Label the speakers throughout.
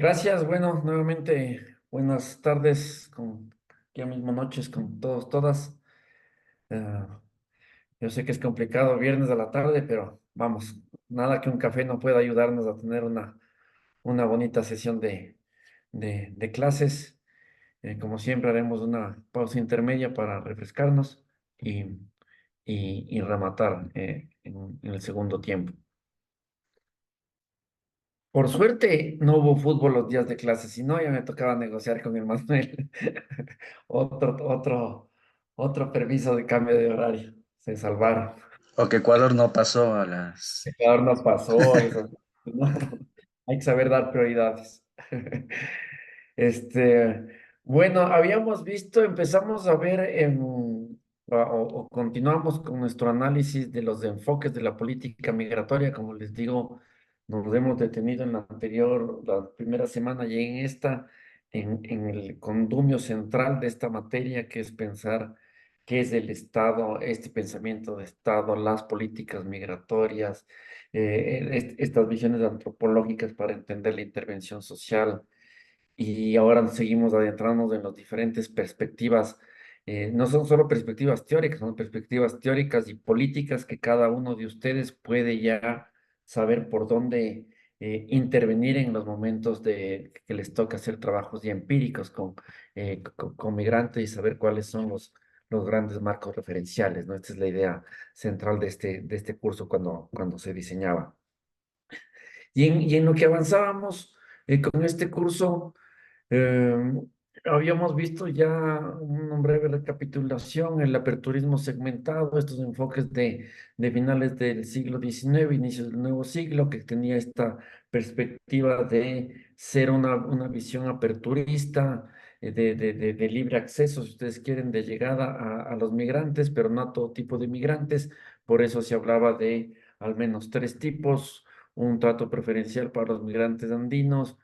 Speaker 1: Gracias, bueno, nuevamente buenas tardes, ya mismo noches con todos, todas. Ah, yo sé que es complicado viernes a la tarde, pero vamos, nada que un café no pueda ayudarnos a tener una bonita sesión de clases. Como siempre haremos una pausa intermedia para refrescarnos y, y rematar en el segundo tiempo. Por suerte no hubo fútbol los días de clase, si no ya me tocaba negociar con el Manuel. Otro permiso de cambio de horario. Se salvaron.
Speaker 2: O que Ecuador no pasó a las...
Speaker 1: Ecuador nos pasó y eso. No, hay que saber dar prioridades. Este, bueno, habíamos visto, empezamos a ver o continuamos con nuestro análisis de los enfoques de la política migratoria. Como les digo, nos hemos detenido en la anterior, la primera semana y en esta, en el condumio central de esta materia, que es pensar qué es el Estado, este pensamiento de Estado, las políticas migratorias, estas visiones antropológicas para entender la intervención social. Y ahora seguimos adentrándonos en las diferentes perspectivas. No son solo perspectivas teóricas, son perspectivas teóricas y políticas que cada uno de ustedes puede ya saber por dónde intervenir en los momentos de que les toca hacer trabajos ya empíricos con migrantes y saber cuáles son los grandes marcos referenciales, ¿no? Esta es la idea central de este curso cuando se diseñaba. Y en lo que avanzábamos con este curso, eh, habíamos visto ya una breve recapitulación, el aperturismo segmentado, estos enfoques de finales del siglo XIX, inicios del nuevo siglo, que tenía esta perspectiva de ser una visión aperturista, de libre acceso, si ustedes quieren, de llegada a los migrantes, pero no a todo tipo de migrantes. Por eso se hablaba de al menos tres tipos: un trato preferencial para los migrantes andinos,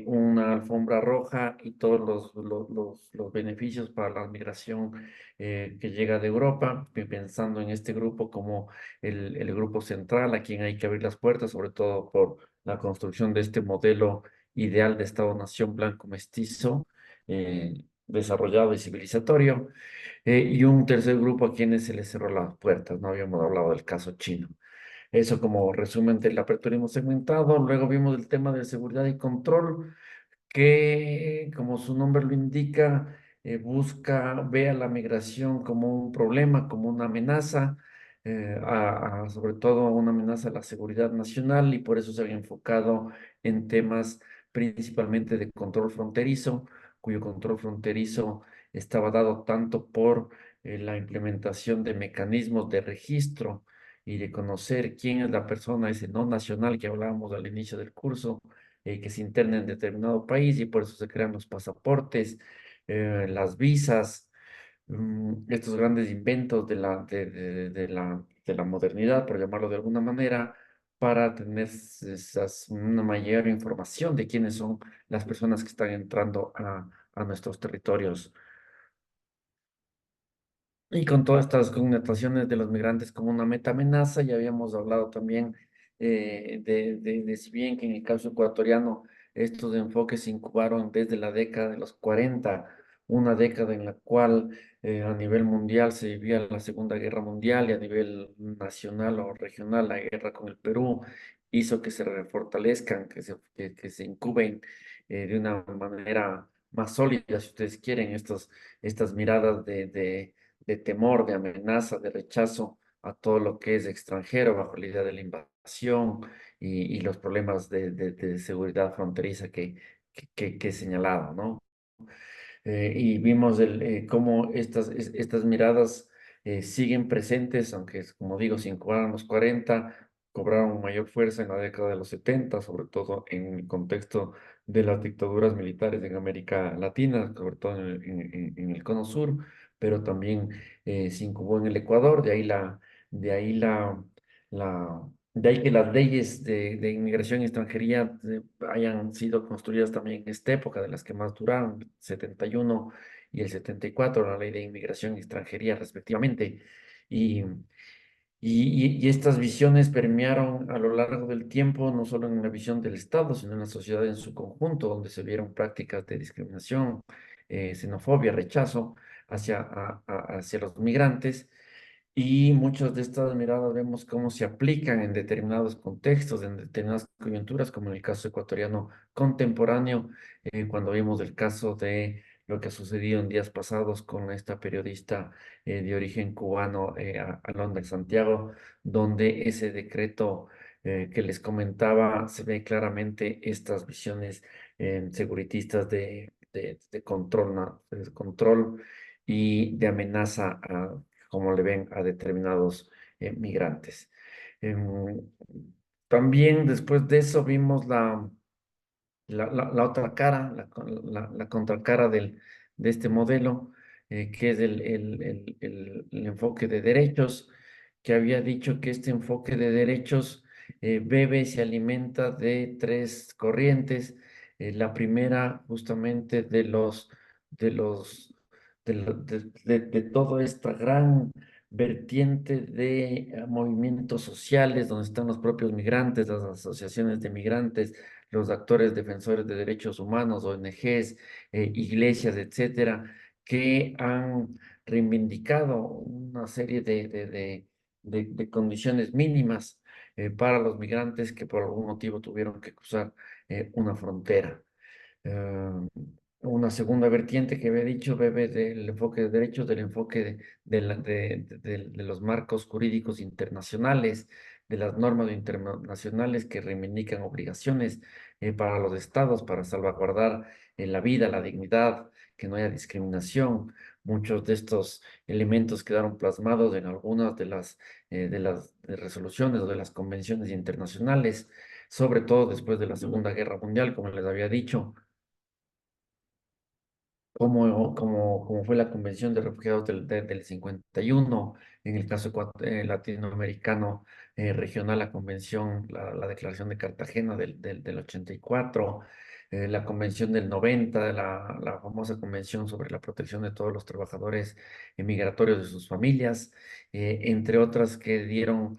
Speaker 1: una alfombra roja y todos los beneficios para la migración que llega de Europa, pensando en este grupo como el grupo central, a quien hay que abrir las puertas, sobre todo por la construcción de este modelo ideal de Estado-nación blanco mestizo, desarrollado y civilizatorio. Y un tercer grupo a quienes se les cerró las puertas. No habíamos hablado del caso chino. Eso como resumen del aperturismo segmentado. Luego vimos el tema de seguridad y control, que, como su nombre lo indica, ve a la migración como un problema, como una amenaza, sobre todo una amenaza a la seguridad nacional, y por eso se había enfocado en temas principalmente de control fronterizo, cuyo control fronterizo estaba dado tanto por la implementación de mecanismos de registro y de conocer quién es la persona, ese no nacional que hablábamos al inicio del curso, que se interna en determinado país, y por eso se crean los pasaportes, las visas, estos grandes inventos de la modernidad, por llamarlo de alguna manera, para tener una mayor información de quiénes son las personas que están entrando a nuestros territorios. Y con todas estas connotaciones de los migrantes como una meta amenaza, ya habíamos hablado también de si bien que en el caso ecuatoriano estos enfoques se incubaron desde la década de los 40, una década en la cual a nivel mundial se vivía la Segunda Guerra Mundial, y a nivel nacional o regional la guerra con el Perú hizo que se refortalezcan, que se incuben de una manera más sólida, si ustedes quieren, estas miradas de temor, de amenaza, de rechazo a todo lo que es extranjero, bajo la idea de la invasión y los problemas de seguridad fronteriza que he señalado, ¿no? Y vimos cómo estas miradas siguen presentes, aunque, como digo, se incubaron en los 40, cobraron mayor fuerza en la década de los 70, sobre todo en el contexto de las dictaduras militares en América Latina, sobre todo en el Cono Sur, pero también se incubó en el Ecuador. De ahí que las leyes de inmigración y extranjería hayan sido construidas también en esta época, de las que más duraron, el 71 y el 74, la ley de inmigración y extranjería respectivamente. Y, Y estas visiones permearon a lo largo del tiempo, no solo en la visión del Estado, sino en la sociedad en su conjunto, donde se vieron prácticas de discriminación, xenofobia, rechazo hacia los migrantes. Y muchas de estas miradas vemos cómo se aplican en determinados contextos, en determinadas coyunturas, como en el caso ecuatoriano contemporáneo, cuando vimos el caso de lo que ha sucedido en días pasados con esta periodista de origen cubano, Alondra Santiago, donde ese decreto que les comentaba se ve claramente estas visiones seguritistas de control, de control y de amenaza como le ven a determinados migrantes. Em, También después de eso vimos la otra cara, la contracara de este modelo, que es el enfoque de derechos, que había dicho que este enfoque de derechos bebe y se alimenta de tres corrientes. La primera, justamente, de los, de toda esta gran vertiente de movimientos sociales, donde están los propios migrantes, las asociaciones de migrantes, los actores defensores de derechos humanos, ONGs, iglesias, etcétera, que han reivindicado una serie de condiciones mínimas para los migrantes que por algún motivo tuvieron que cruzar una frontera. Eh, una segunda vertiente que había dicho bebe del enfoque de derechos, del enfoque de los marcos jurídicos internacionales, de las normas internacionales que reivindican obligaciones para los estados para salvaguardar la vida, la dignidad, que no haya discriminación. Muchos de estos elementos quedaron plasmados en algunas de las resoluciones o de las convenciones internacionales, sobre todo después de la Segunda Guerra Mundial, como les había dicho, como fue la Convención de Refugiados del 51, en el caso latinoamericano regional, la Convención, la Declaración de Cartagena del 84, la Convención del 90, la famosa Convención sobre la protección de todos los trabajadores migratorios de sus familias, entre otras que dieron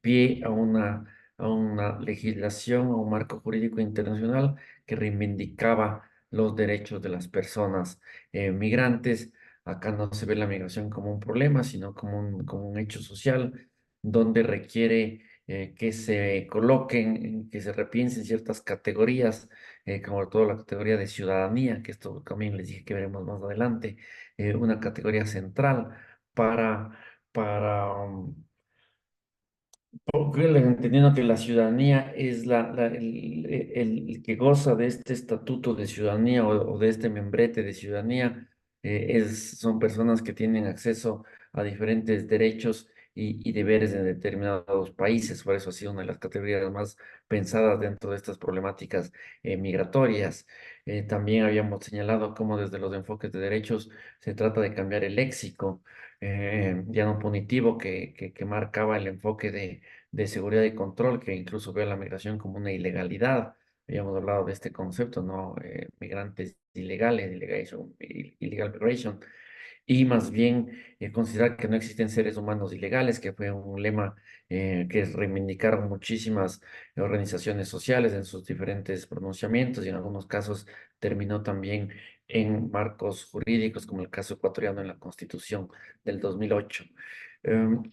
Speaker 1: pie a una legislación, a un marco jurídico internacional que reivindicaba los derechos de las personas migrantes. Acá no se ve la migración como un problema, sino como un hecho social donde requiere que se coloquen, que se repiensen ciertas categorías, como todo la categoría de ciudadanía, que esto también les dije que veremos más adelante, una categoría central para, para entendiendo que la ciudadanía es el que goza de este estatuto de ciudadanía o de este membrete de ciudadanía, son personas que tienen acceso a diferentes derechos y deberes en determinados países. Por eso ha sido una de las categorías más pensadas dentro de estas problemáticas migratorias. También habíamos señalado cómo desde los enfoques de derechos se trata de cambiar el léxico ya no punitivo que marcaba el enfoque de seguridad y control, que incluso ve a la migración como una ilegalidad. Habíamos hablado de este concepto, ¿no? Migrantes ilegales, illegal migration, y más bien considerar que no existen seres humanos ilegales, que fue un lema que reivindicaron muchísimas organizaciones sociales en sus diferentes pronunciamientos y en algunos casos terminó también en marcos jurídicos, como el caso ecuatoriano en la Constitución del 2008.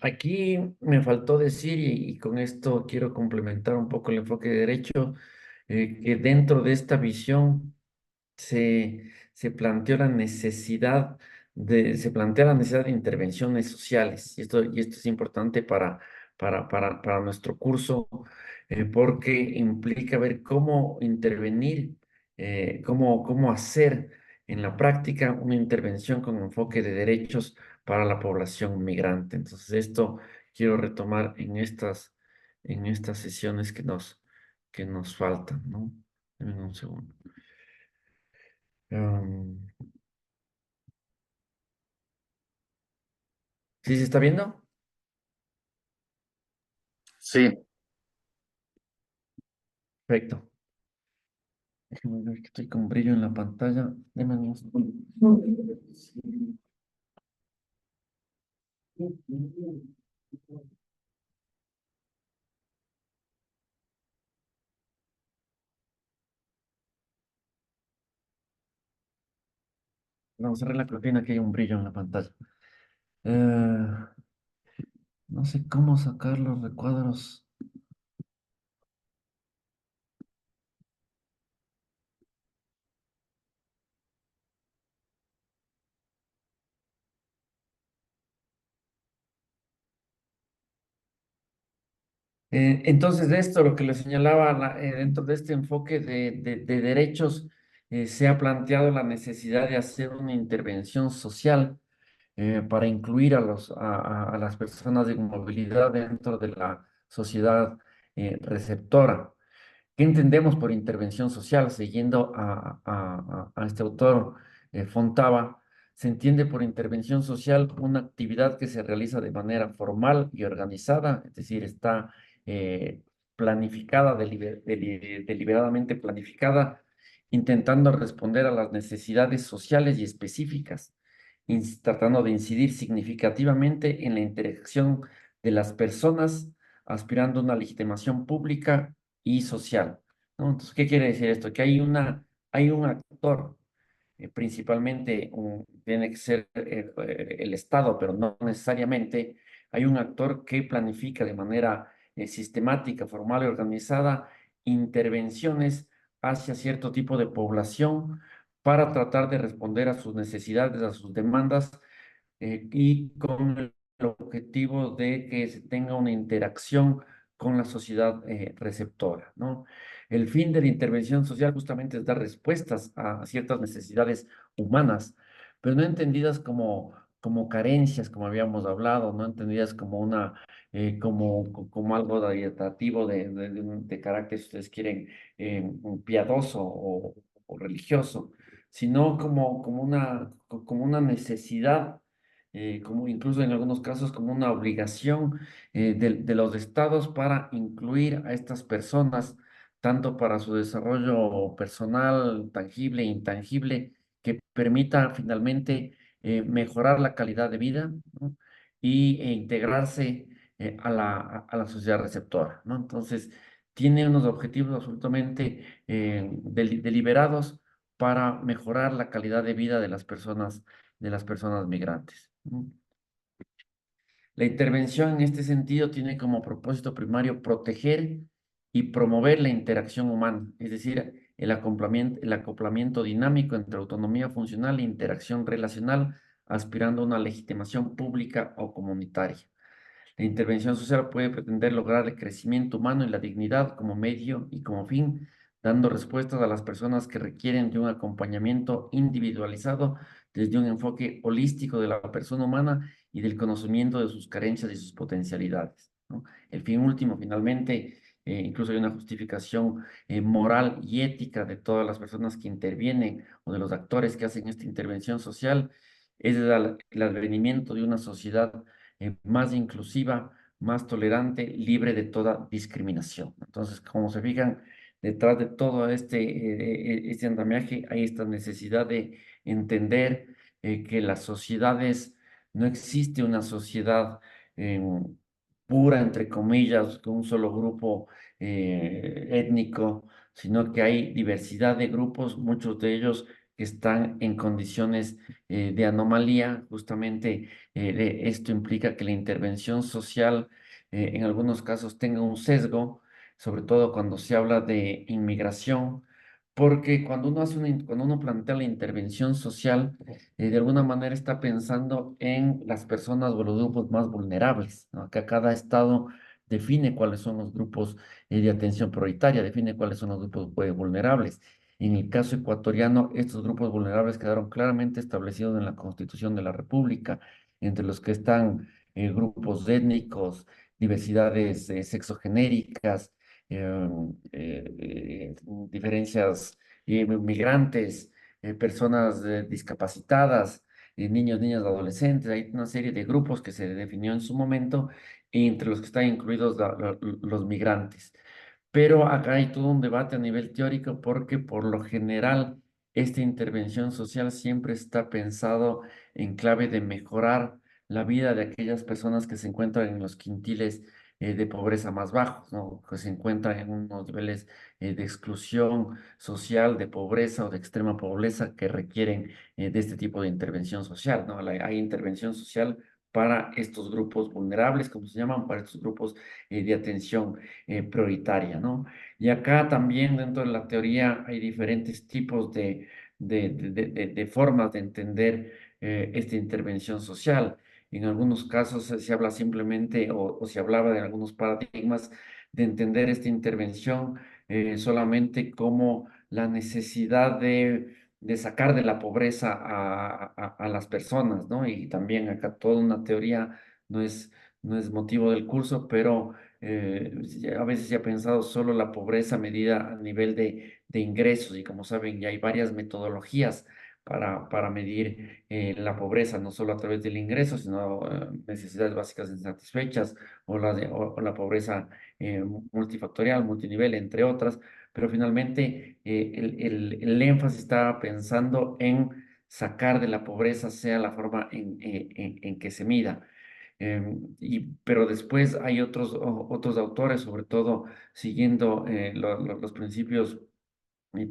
Speaker 1: Aquí me faltó decir, y con esto quiero complementar un poco el enfoque de derecho, que dentro de esta visión se planteó la necesidad se plantea la necesidad de intervenciones sociales. Y esto es importante para nuestro curso, porque implica ver cómo intervenir, cómo hacer en la práctica una intervención con enfoque de derechos para la población migrante. Entonces, esto quiero retomar en estas sesiones que nos faltan, ¿no? Dame un segundo. Um, ¿Sí se está viendo?
Speaker 2: Sí,
Speaker 1: Perfecto. Déjame ver que estoy con brillo en la pantalla. Deme un segundo. Vamos a cerrar la cortina que hay un brillo en la pantalla. Eh, no sé cómo sacar los recuadros. Entonces, de esto, lo que le señalaba, dentro de este enfoque de derechos, se ha planteado la necesidad de hacer una intervención social para incluir a las personas de movilidad dentro de la sociedad receptora. ¿Qué entendemos por intervención social? Siguiendo a este autor, Fontava, se entiende por intervención social una actividad que se realiza de manera formal y organizada, es decir, está eh, planificada, deliberadamente planificada, intentando responder a las necesidades sociales y específicas, tratando de incidir significativamente en la interacción de las personas, aspirando a una legitimación pública y social, ¿no? Entonces, ¿qué quiere decir esto? Que hay un actor, principalmente tiene que ser el Estado, pero no necesariamente, hay un actor que planifica de manera sistemática, formal y organizada intervenciones hacia cierto tipo de población para tratar de responder a sus necesidades, a sus demandas y con el objetivo de que se tenga una interacción con la sociedad receptora, ¿no? El fin de la intervención social justamente es dar respuestas a ciertas necesidades humanas, pero no entendidas como carencias, como habíamos hablado, no entendidas como como algo orientativo de carácter, si ustedes quieren, piadoso o religioso, sino como una necesidad, como incluso en algunos casos como una obligación de los estados para incluir a estas personas, tanto para su desarrollo personal, tangible e intangible, que permita finalmente mejorar la calidad de vida, ¿no? E integrarse a la sociedad receptora, ¿no? Entonces, tiene unos objetivos absolutamente deliberados para mejorar la calidad de vida de las personas migrantes, ¿no? La intervención en este sentido tiene como propósito primario proteger y promover la interacción humana, es decir, el acoplamiento dinámico entre autonomía funcional e interacción relacional, aspirando a una legitimación pública o comunitaria. La intervención social puede pretender lograr el crecimiento humano y la dignidad como medio y como fin, dando respuestas a las personas que requieren de un acompañamiento individualizado desde un enfoque holístico de la persona humana y del conocimiento de sus carencias y sus potencialidades, ¿no? El fin último, finalmente, incluso hay una justificación moral y ética de todas las personas que intervienen o de los actores que hacen esta intervención social, es el advenimiento de una sociedad más inclusiva, más tolerante, libre de toda discriminación. Entonces, como se fijan, detrás de todo este andamiaje hay esta necesidad de entender que las sociedades, no existe una sociedad eh, pura, entre comillas, con un solo grupo étnico, sino que hay diversidad de grupos, muchos de ellos que están en condiciones de anomalía. Justamente esto implica que la intervención social en algunos casos tenga un sesgo, sobre todo cuando se habla de inmigración, porque cuando uno plantea la intervención social, de alguna manera está pensando en las personas o los grupos más vulnerables, ¿no? Acá cada estado define cuáles son los grupos de atención prioritaria, define cuáles son los grupos vulnerables. En el caso ecuatoriano, estos grupos vulnerables quedaron claramente establecidos en la Constitución de la República, entre los que están grupos étnicos, diversidades sexogenéricas, eh, diferencias migrantes, personas discapacitadas, niños, niñas, adolescentes. Hay una serie de grupos que se definió en su momento, entre los que están incluidos los migrantes. Pero acá hay todo un debate a nivel teórico porque por lo general esta intervención social siempre está pensado en clave de mejorar la vida de aquellas personas que se encuentran en los quintiles de pobreza más bajos, ¿no? Que se encuentran en unos niveles de exclusión social, de pobreza o de extrema pobreza que requieren de este tipo de intervención social, ¿no? Hay intervención social para estos grupos vulnerables, como se llaman, para estos grupos de atención prioritaria, ¿no? Y acá también dentro de la teoría hay diferentes tipos de formas de entender esta intervención social. En algunos casos se habla simplemente o se hablaba de algunos paradigmas de entender esta intervención solamente como la necesidad de sacar de la pobreza a las personas, ¿no? Y también acá toda una teoría no es, no es motivo del curso, pero a veces se ha pensado solo la pobreza medida a nivel de ingresos y como saben ya hay varias metodologías para medir la pobreza, no solo a través del ingreso, sino necesidades básicas insatisfechas o la pobreza multifactorial, multinivel, entre otras, pero finalmente el énfasis está pensando en sacar de la pobreza, sea la forma en que se mida. Pero después hay otros autores, sobre todo siguiendo los principios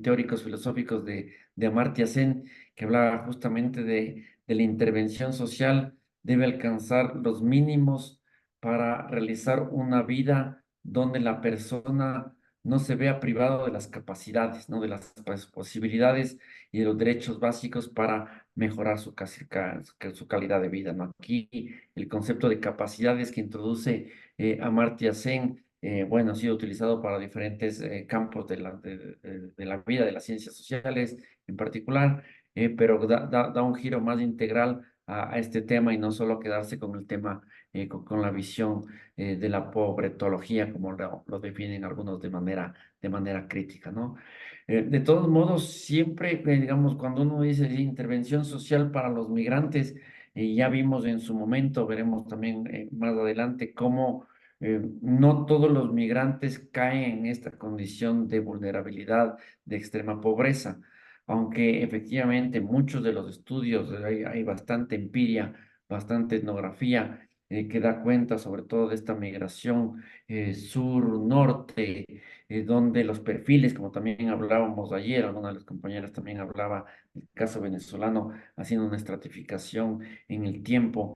Speaker 1: teóricos filosóficos de Amartya Sen, que hablaba justamente de la intervención social, debe alcanzar los mínimos para realizar una vida donde la persona no se vea privado de las capacidades, ¿no? De las posibilidades y de los derechos básicos para mejorar su calidad de vida, ¿no? Aquí el concepto de capacidades que introduce Amartya Sen bueno, ha sido utilizado para diferentes campos de la vida, de las ciencias sociales en particular, pero da un giro más integral a este tema y no solo quedarse con el tema, con la visión de la pobretología, como lo definen algunos de manera crítica, ¿no? De todos modos, siempre, digamos, cuando uno dice sí, intervención social para los migrantes, ya vimos en su momento, veremos también más adelante cómo no todos los migrantes caen en esta condición de vulnerabilidad, de extrema pobreza, aunque efectivamente muchos de los estudios, hay bastante empiria, bastante etnografía que da cuenta sobre todo de esta migración sur-norte, donde los perfiles, como también hablábamos ayer, alguna de las compañeras también hablaba del caso venezolano, haciendo una estratificación en el tiempo,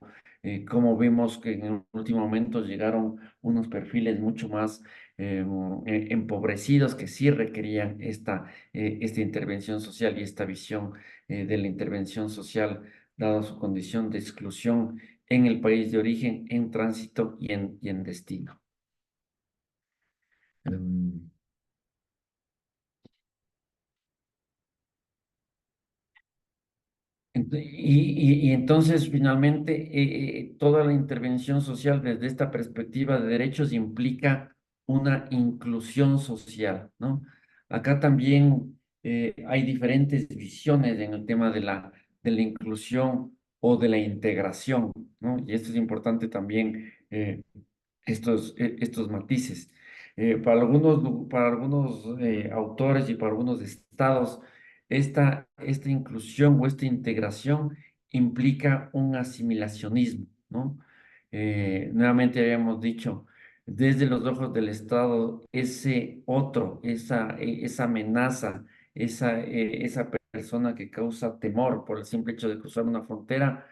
Speaker 1: como vemos que en el último momento llegaron unos perfiles mucho más empobrecidos que sí requerían esta intervención social y esta visión de la intervención social, dada su condición de exclusión en el país de origen, en tránsito y en destino. Em, y entonces, finalmente, toda la intervención social desde esta perspectiva de derechos implica una inclusión social, ¿no? Acá también hay diferentes visiones en el tema de la inclusión o de la integración, ¿no? Y esto es importante también, estos matices. Para algunos autores y para algunos estados, esta inclusión o esta integración implica un asimilacionismo, ¿no? Nuevamente habíamos dicho, desde los ojos del Estado, ese otro, esa amenaza, esa persona que causa temor por el simple hecho de cruzar una frontera,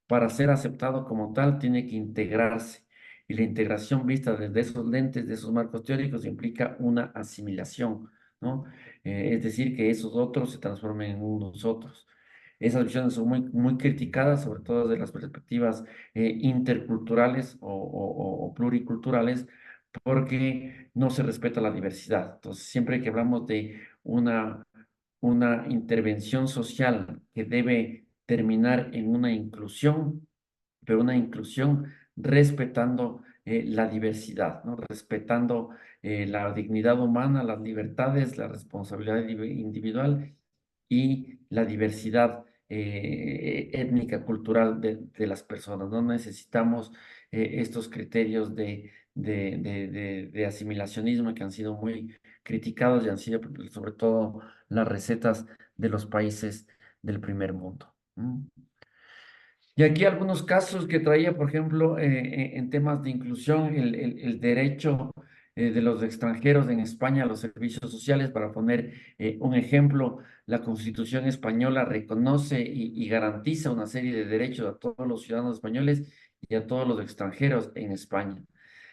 Speaker 1: para ser aceptado como tal, tiene que integrarse. Y la integración vista desde esos lentes, de esos marcos teóricos, implica una asimilación, ¿no? Es decir, que esos otros se transformen en unos otros. Esas visiones son muy criticadas, sobre todo desde las perspectivas interculturales o pluriculturales, porque no se respeta la diversidad. Entonces, siempre que hablamos de una intervención social que debe terminar en una inclusión, pero una inclusión respetando la diversidad, ¿no? Respetando la dignidad humana, las libertades, la responsabilidad individual y la diversidad étnica, cultural de las personas. No necesitamos estos criterios de asimilacionismo que han sido muy criticados y han sido sobre todo las recetas de los países del primer mundo. ¿Mm? Y aquí algunos casos que traía, por ejemplo, en temas de inclusión, el derecho de los extranjeros en España a los servicios sociales. Para poner un ejemplo, la Constitución española reconoce y garantiza una serie de derechos a todos los ciudadanos españoles y a todos los extranjeros en España.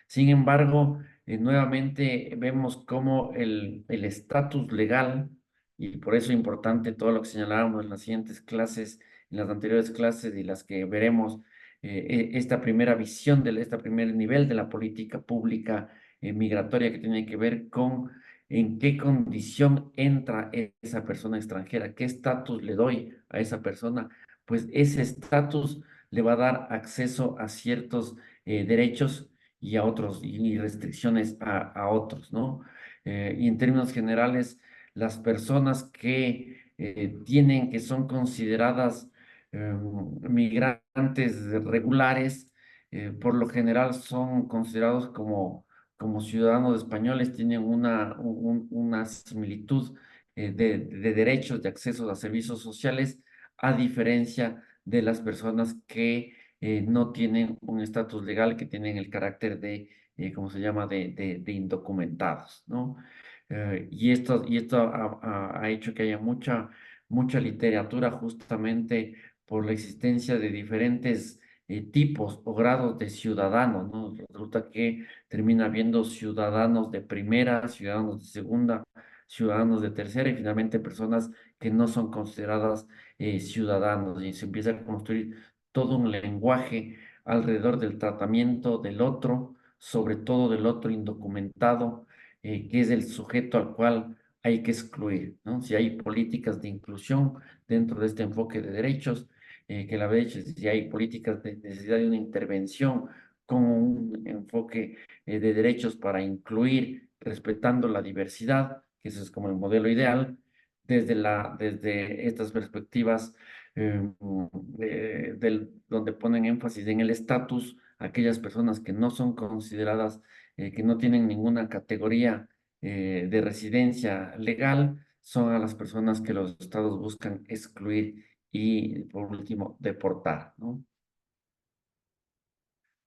Speaker 1: Sin embargo, nuevamente vemos cómo el estatus legal, y por eso es importante todo lo que señalábamos en las siguientes clases, en las anteriores clases y las que veremos, esta primera visión, este primer nivel de la política pública migratoria, que tiene que ver con en qué condición entra esa persona extranjera, qué estatus le doy a esa persona. Pues ese estatus le va a dar acceso a ciertos derechos y a otros, y restricciones a otros, ¿no? Y en términos generales, las personas que son consideradas migrantes regulares, por lo general son considerados como ciudadanos españoles, tienen una similitud de derechos, de acceso a servicios sociales, a diferencia de las personas que no tienen un estatus legal, que tienen el carácter de, ¿cómo se llama?, de indocumentados, ¿no? Y esto ha hecho que haya mucha literatura justamente por la existencia de diferentes tipos o grados de ciudadanos, ¿no? Resulta que termina habiendo ciudadanos de primera, ciudadanos de segunda, ciudadanos de tercera y finalmente personas que no son consideradas ciudadanos, y se empieza a construir todo un lenguaje alrededor del tratamiento del otro, sobre todo del otro indocumentado, que es el sujeto al cual hay que excluir, ¿no? Si hay políticas de inclusión dentro de este enfoque de derechos, que la vez, si hay políticas de necesidad de una intervención con un enfoque de derechos para incluir, respetando la diversidad, que ese es como el modelo ideal, desde estas perspectivas, donde ponen énfasis en el estatus, aquellas personas que no son consideradas, que no tienen ninguna categoría de residencia legal, son a las personas que los estados buscan excluir y, por último, deportar, ¿no?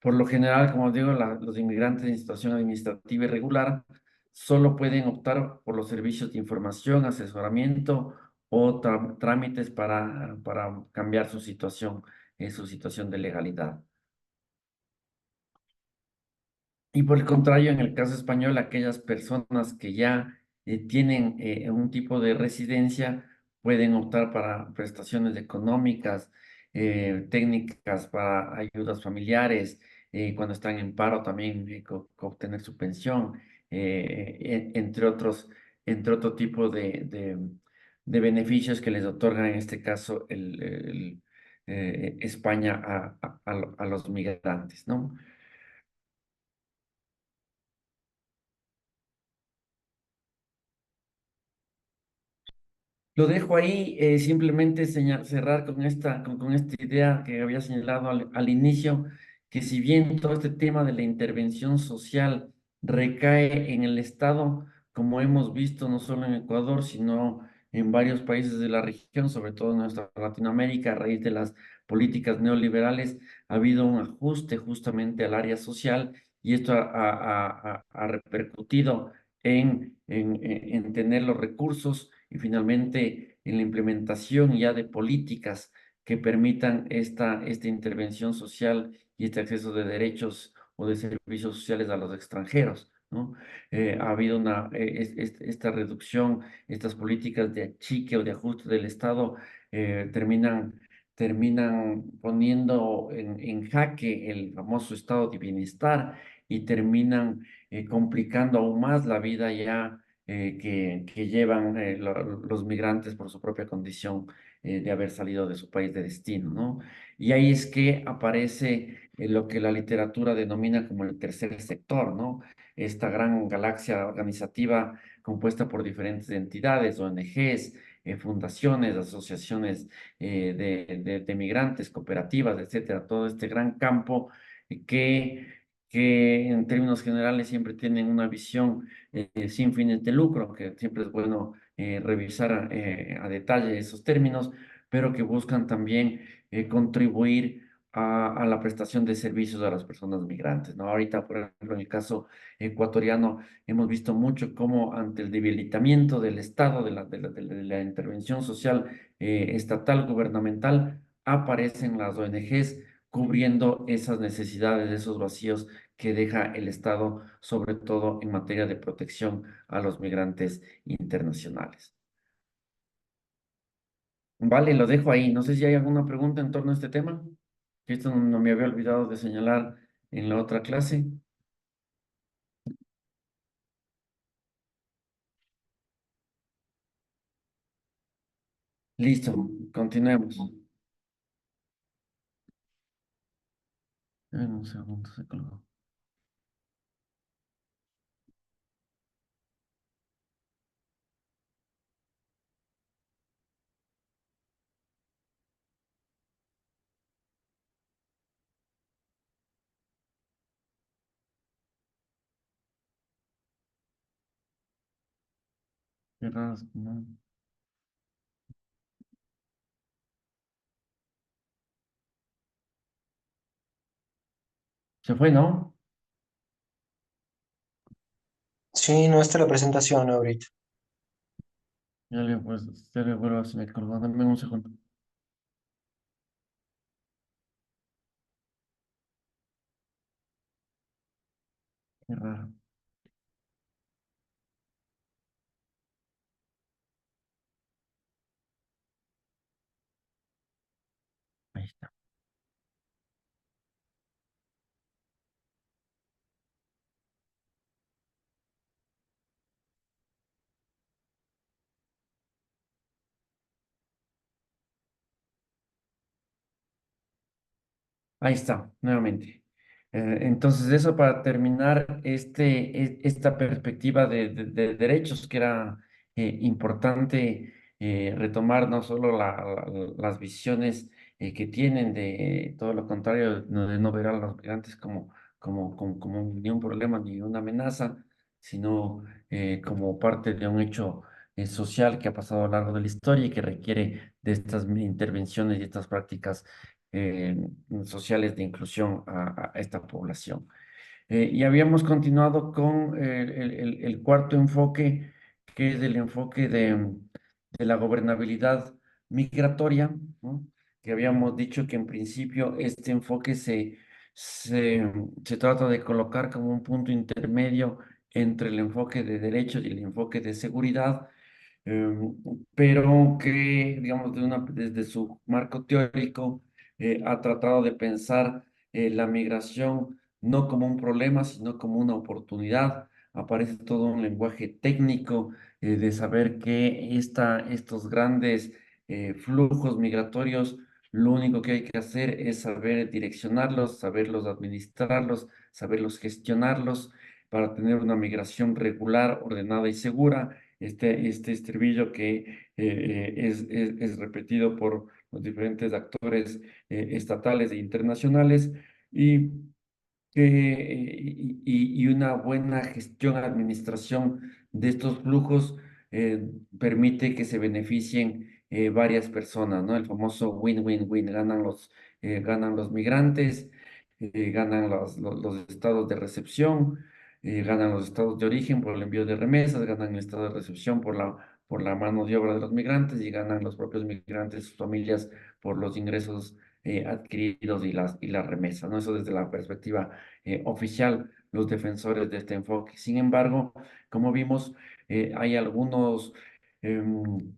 Speaker 1: Por lo general, como digo, los inmigrantes en situación administrativa irregular solo pueden optar por los servicios de información, asesoramiento o trámites para cambiar su situación de legalidad. Y por el contrario, en el caso español, aquellas personas que ya tienen un tipo de residencia pueden optar para prestaciones económicas, técnicas para ayudas familiares, cuando están en paro también obtener su pensión, entre otro tipo de beneficios que les otorga en este caso España a los migrantes, ¿no? Lo dejo ahí, simplemente cerrar con esta idea que había señalado al inicio, que si bien todo este tema de la intervención social recae en el Estado, como hemos visto no solo en Ecuador, sino en varios países de la región, sobre todo en nuestra Latinoamérica, a raíz de las políticas neoliberales, ha habido un ajuste justamente al área social, y esto ha repercutido en tener los recursos y finalmente en la implementación ya de políticas que permitan esta intervención social y este acceso de derechos o de servicios sociales a los extranjeros, ¿no? Ha habido esta reducción, estas políticas de achique o de ajuste del Estado terminan poniendo en jaque el famoso estado de bienestar, y terminan complicando aún más la vida ya que llevan los migrantes por su propia condición de haber salido de su país de destino, ¿no? Y ahí es que aparece lo que la literatura denomina como el tercer sector, ¿no? Esta gran galaxia organizativa compuesta por diferentes entidades, ONGs, fundaciones, asociaciones de migrantes, cooperativas, etcétera, todo este gran campo que, que en términos generales siempre tienen una visión sin fines de lucro, que siempre es bueno revisar a detalle esos términos, pero que buscan también contribuir a la prestación de servicios a las personas migrantes, ¿no? Ahorita, por ejemplo, en el caso ecuatoriano, hemos visto mucho cómo ante el debilitamiento del Estado, de la intervención social estatal, gubernamental, aparecen las ONGs cubriendo esas necesidades, esos vacíos que deja el Estado, sobre todo en materia de protección a los migrantes internacionales. Vale, lo dejo ahí. No sé si hay alguna pregunta en torno a este tema. Esto no me había olvidado de señalar en la otra clase. Listo, continuemos. Un segundo, se colgó. Qué raro, no. Se fue, ¿no?
Speaker 3: Sí, no está la presentación ahorita.
Speaker 1: Pues, ya le vuelvo a se me colgó. Dame un segundo. Qué raro. Ahí está. Ahí está, nuevamente. Entonces, eso para terminar esta perspectiva de derechos, que era importante retomar no solo las visiones que tienen de todo lo contrario, de no ver a los migrantes como ni un problema ni una amenaza, sino como parte de un hecho social que ha pasado a lo largo de la historia y que requiere de estas intervenciones y estas prácticas eh, sociales de inclusión a esta población. Y habíamos continuado con el cuarto enfoque, que es el enfoque de la gobernabilidad migratoria, ¿no? Que habíamos dicho que en principio este enfoque se trata de colocar como un punto intermedio entre el enfoque de derechos y el enfoque de seguridad, em, pero que, digamos, desde su marco teórico, ha tratado de pensar la migración no como un problema, sino como una oportunidad. Aparece todo un lenguaje técnico de saber que estos grandes flujos migratorios, lo único que hay que hacer es saber direccionarlos, saberlos administrarlos, saberlos gestionarlos para tener una migración regular, ordenada y segura. Este estribillo que es repetido por los diferentes actores estatales e internacionales y y una buena gestión, administración de estos flujos permite que se beneficien varias personas, ¿no? El famoso win-win-win, ganan los migrantes, ganan los estados de recepción, ganan los estados de origen por el envío de remesas, ganan el estado de recepción por la mano de obra de los migrantes y ganan los propios migrantes, sus familias, por los ingresos adquiridos y las remesas, ¿no? Eso desde la perspectiva oficial, los defensores de este enfoque. Sin embargo, como vimos, hay em,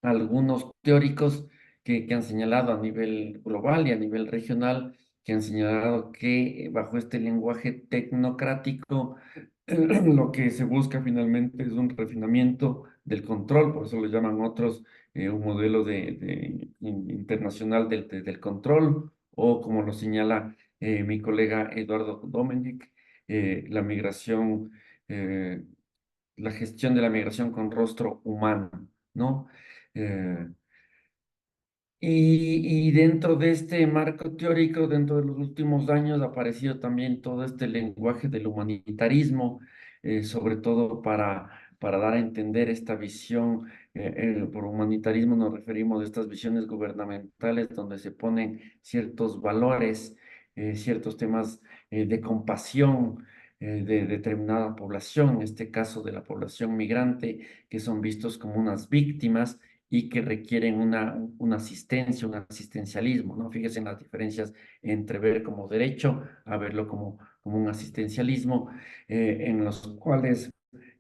Speaker 1: algunos teóricos que han señalado a nivel global y a nivel regional, que han señalado que bajo este lenguaje tecnocrático, lo que se busca finalmente es un refinamiento del control, por eso lo llaman otros un modelo internacional del control, o como lo señala mi colega Eduardo Domenech, la migración, eh, la gestión de la migración con rostro humano, ¿no? Eh, y dentro de este marco teórico, dentro de los últimos años, ha aparecido también todo este lenguaje del humanitarismo, sobre todo para dar a entender esta visión. Por humanitarismo nos referimos a estas visiones gubernamentales donde se ponen ciertos valores, ciertos temas de compasión de determinada población, en este caso de la población migrante, que son vistos como unas víctimas y que requieren una asistencia, un asistencialismo, ¿no? Fíjense en las diferencias entre ver como derecho a verlo como un asistencialismo, en los cuales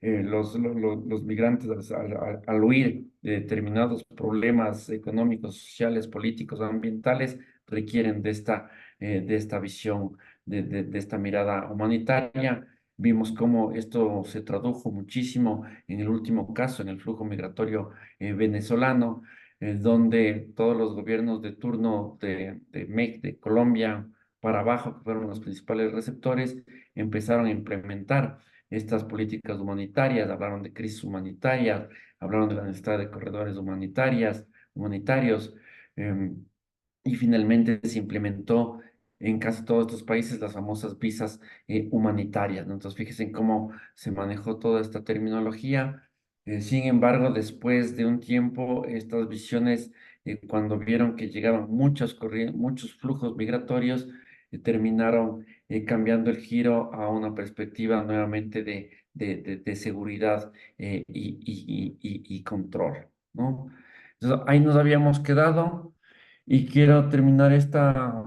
Speaker 1: los migrantes al huir de determinados problemas económicos, sociales, políticos, ambientales, requieren de esta visión, de esta mirada humanitaria. Vimos cómo esto se tradujo muchísimo en el último caso, en el flujo migratorio venezolano, donde todos los gobiernos de turno de Colombia para abajo, que fueron los principales receptores, empezaron a implementar estas políticas humanitarias, hablaron de crisis humanitarias, hablaron de la necesidad de corredores humanitarios, y finalmente se implementó en casi todos estos países las famosas visas humanitarias, ¿no? Entonces, fíjense en cómo se manejó toda esta terminología. Sin embargo, después de un tiempo, estas visiones, cuando vieron que llegaban muchos flujos migratorios, terminaron cambiando el giro a una perspectiva nuevamente de seguridad y control, ¿no? Entonces, ahí nos habíamos quedado y quiero terminar esta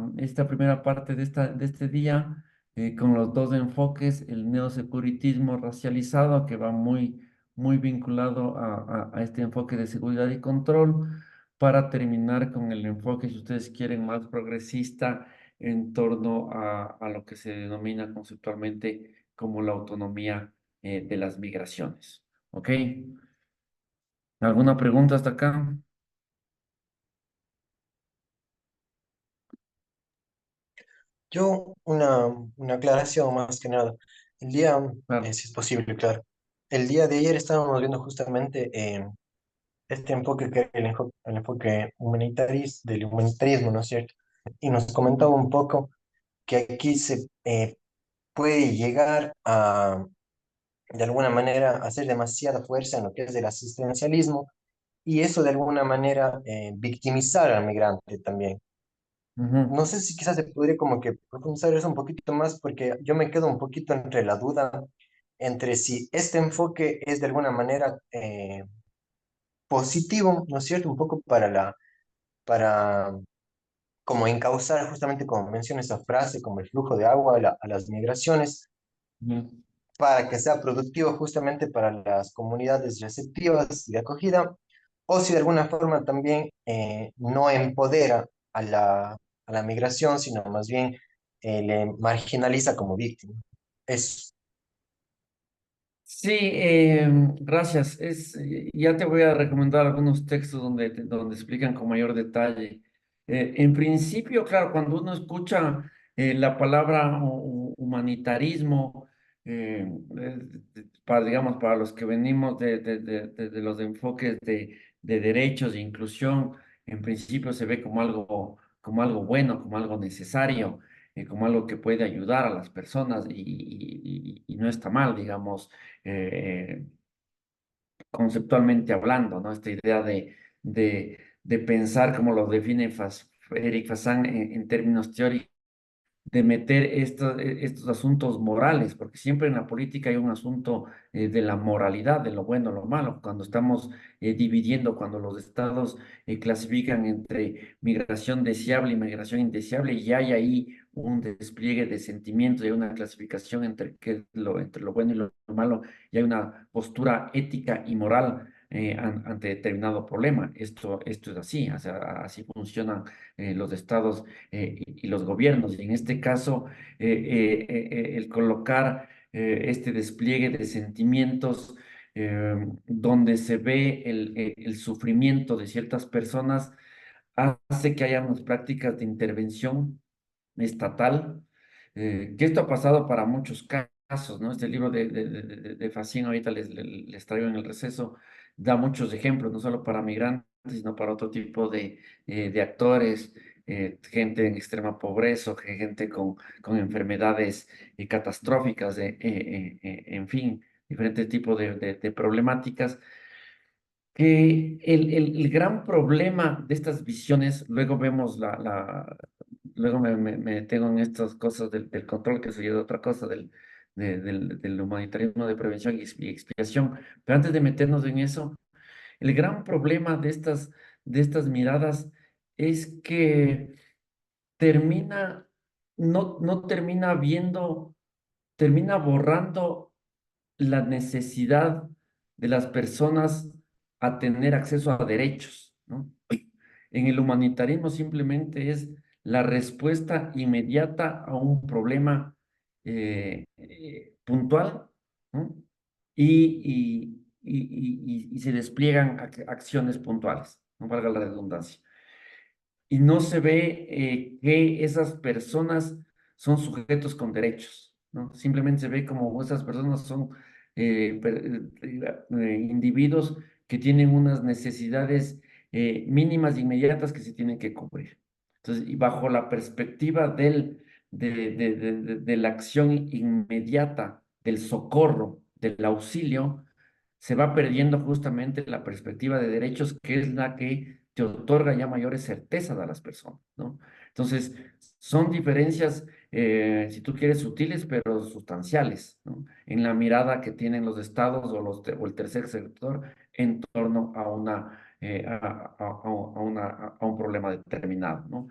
Speaker 1: primera parte de este día con los dos enfoques, el neosecuritismo racializado, que va muy vinculado a este enfoque de seguridad y control, para terminar con el enfoque, si ustedes quieren, más progresista en torno a lo que se denomina conceptualmente como la autonomía de las migraciones. ¿Ok? ¿Alguna pregunta hasta acá?
Speaker 3: Yo, una aclaración más que nada. El día,
Speaker 1: Claro.
Speaker 3: si es posible, claro. El día de ayer estábamos viendo justamente este enfoque que el enfoque del humanitarismo, ¿no es cierto? Y nos comentaba un poco que aquí se puede llegar a, de alguna manera, hacer demasiada fuerza en lo que es el asistencialismo y eso de alguna manera victimizar al migrante también.
Speaker 1: Ujú,
Speaker 3: No sé si quizás se podría como que profundizar eso un poquito más porque yo me quedo un poquito entre la duda entre si este enfoque es de alguna manera positivo, ¿no es cierto? Un poco para como encauzar justamente como menciona esa frase, como el flujo de agua a las migraciones,
Speaker 1: ujú.
Speaker 3: para que sea productivo justamente para las comunidades receptivas y de acogida, o si de alguna forma también no empodera a la migración, sino más bien le marginaliza como víctima. Es,
Speaker 1: Sí, gracias. Ya te voy a recomendar algunos textos donde explican con mayor detalle. En principio, claro, cuando uno escucha la palabra humanitarismo, digamos, para los que venimos de los enfoques de derechos e inclusión, en principio se ve como algo bueno, como algo necesario, como algo que puede ayudar a las personas y no está mal, digamos eh, conceptualmente hablando, ¿no? Esta idea de pensar como lo define Eric Fassan en términos teóricos de meter estos asuntos morales, porque siempre en la política hay un asunto de la moralidad, de lo bueno, lo malo, cuando estamos dividiendo, cuando los estados clasifican entre migración deseable y migración indeseable, y hay ahí un despliegue de sentimientos, y hay una clasificación entre lo bueno y lo malo, y hay una postura ética y moral ante determinado problema. Esto es así, o sea, así funcionan los estados y los gobiernos. Y en este caso, el colocar este despliegue de sentimientos donde se ve el sufrimiento de ciertas personas hace que haya unas prácticas de intervención estatal, que esto ha pasado para muchos casos, ¿no? Este libro de Facín, ahorita les traigo en el receso, da muchos ejemplos, no solo para migrantes, sino para otro tipo de actores, gente en extrema pobreza, o gente con enfermedades catastróficas, en fin. diferentes tipos de problemáticas, que el gran problema de estas visiones, luego vemos luego me detengo en estas cosas del control, que sería otra cosa, del humanitarismo de prevención y expiación, pero antes de meternos en eso, el gran problema de estas miradas es que termina, no termina viendo, termina borrando la necesidad de las personas a tener acceso a derechos, ¿no? En el humanitarismo simplemente es la respuesta inmediata a un problema puntual, ¿no? Y se despliegan acciones puntuales, no valga la redundancia, y no se ve que esas personas son sujetos con derechos, ¿no? Simplemente se ve como esas personas son individuos que tienen unas necesidades mínimas e inmediatas que se tienen que cubrir. Entonces, y bajo la perspectiva de la acción inmediata, del socorro, del auxilio, se va perdiendo justamente la perspectiva de derechos, que es la que te otorga ya mayores certezas a las personas, ¿no? Entonces, son diferencias, si tú quieres, sutiles, pero sustanciales, ¿no? En la mirada que tienen los estados o el tercer sector en torno a un problema determinado, ¿no?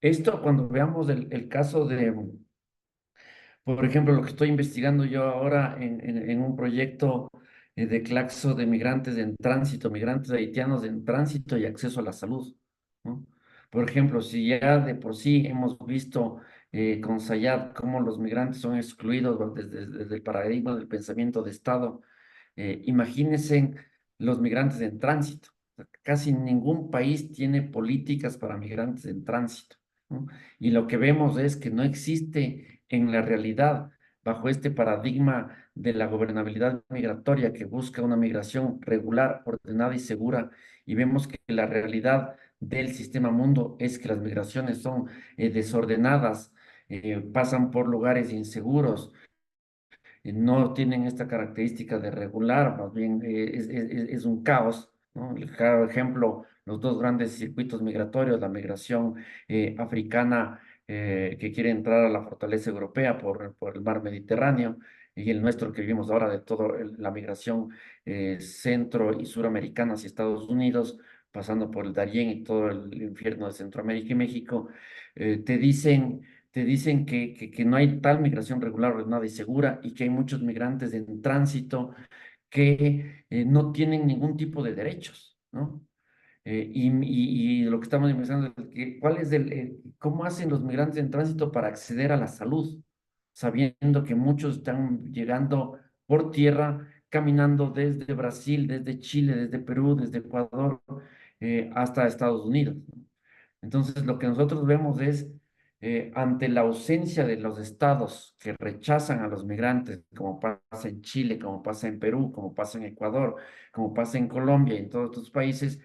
Speaker 1: Esto, cuando veamos el caso por ejemplo, lo que estoy investigando yo ahora en un proyecto de Claxo de migrantes en tránsito, migrantes haitianos en tránsito y acceso a la salud, ¿no? Por ejemplo, si ya de por sí hemos visto con Sayad cómo los migrantes son excluidos desde el paradigma del pensamiento de Estado, imagínense los migrantes en tránsito. Casi ningún país tiene políticas para migrantes en tránsito, ¿no? Y lo que vemos es que no existe en la realidad, bajo este paradigma de la gobernabilidad migratoria que busca una migración regular, ordenada y segura, y vemos que la realidad del sistema mundo es que las migraciones son desordenadas, pasan por lugares inseguros, no tienen esta característica de regular, más bien es un caos, ¿no? El claro ejemplo, los dos grandes circuitos migratorios, la migración africana que quiere entrar a la fortaleza europea por el mar Mediterráneo, y el nuestro que vivimos ahora de toda la migración centro y suramericana hacia Estados Unidos, pasando por el Darién y todo el infierno de Centroamérica y México, te dicen que no hay tal migración regular, ordenada y segura, y que hay muchos migrantes en tránsito que no tienen ningún tipo de derechos, ¿no? Y lo que estamos investigando es cuál es cómo hacen los migrantes en tránsito para acceder a la salud, sabiendo que muchos están llegando por tierra, caminando desde Brasil, desde Chile, desde Perú, desde Ecuador, hasta Estados Unidos, ¿no? Entonces, lo que nosotros vemos es, ante la ausencia de los estados que rechazan a los migrantes, como pasa en Chile, como pasa en Perú, como pasa en Ecuador, como pasa en Colombia y en todos estos países,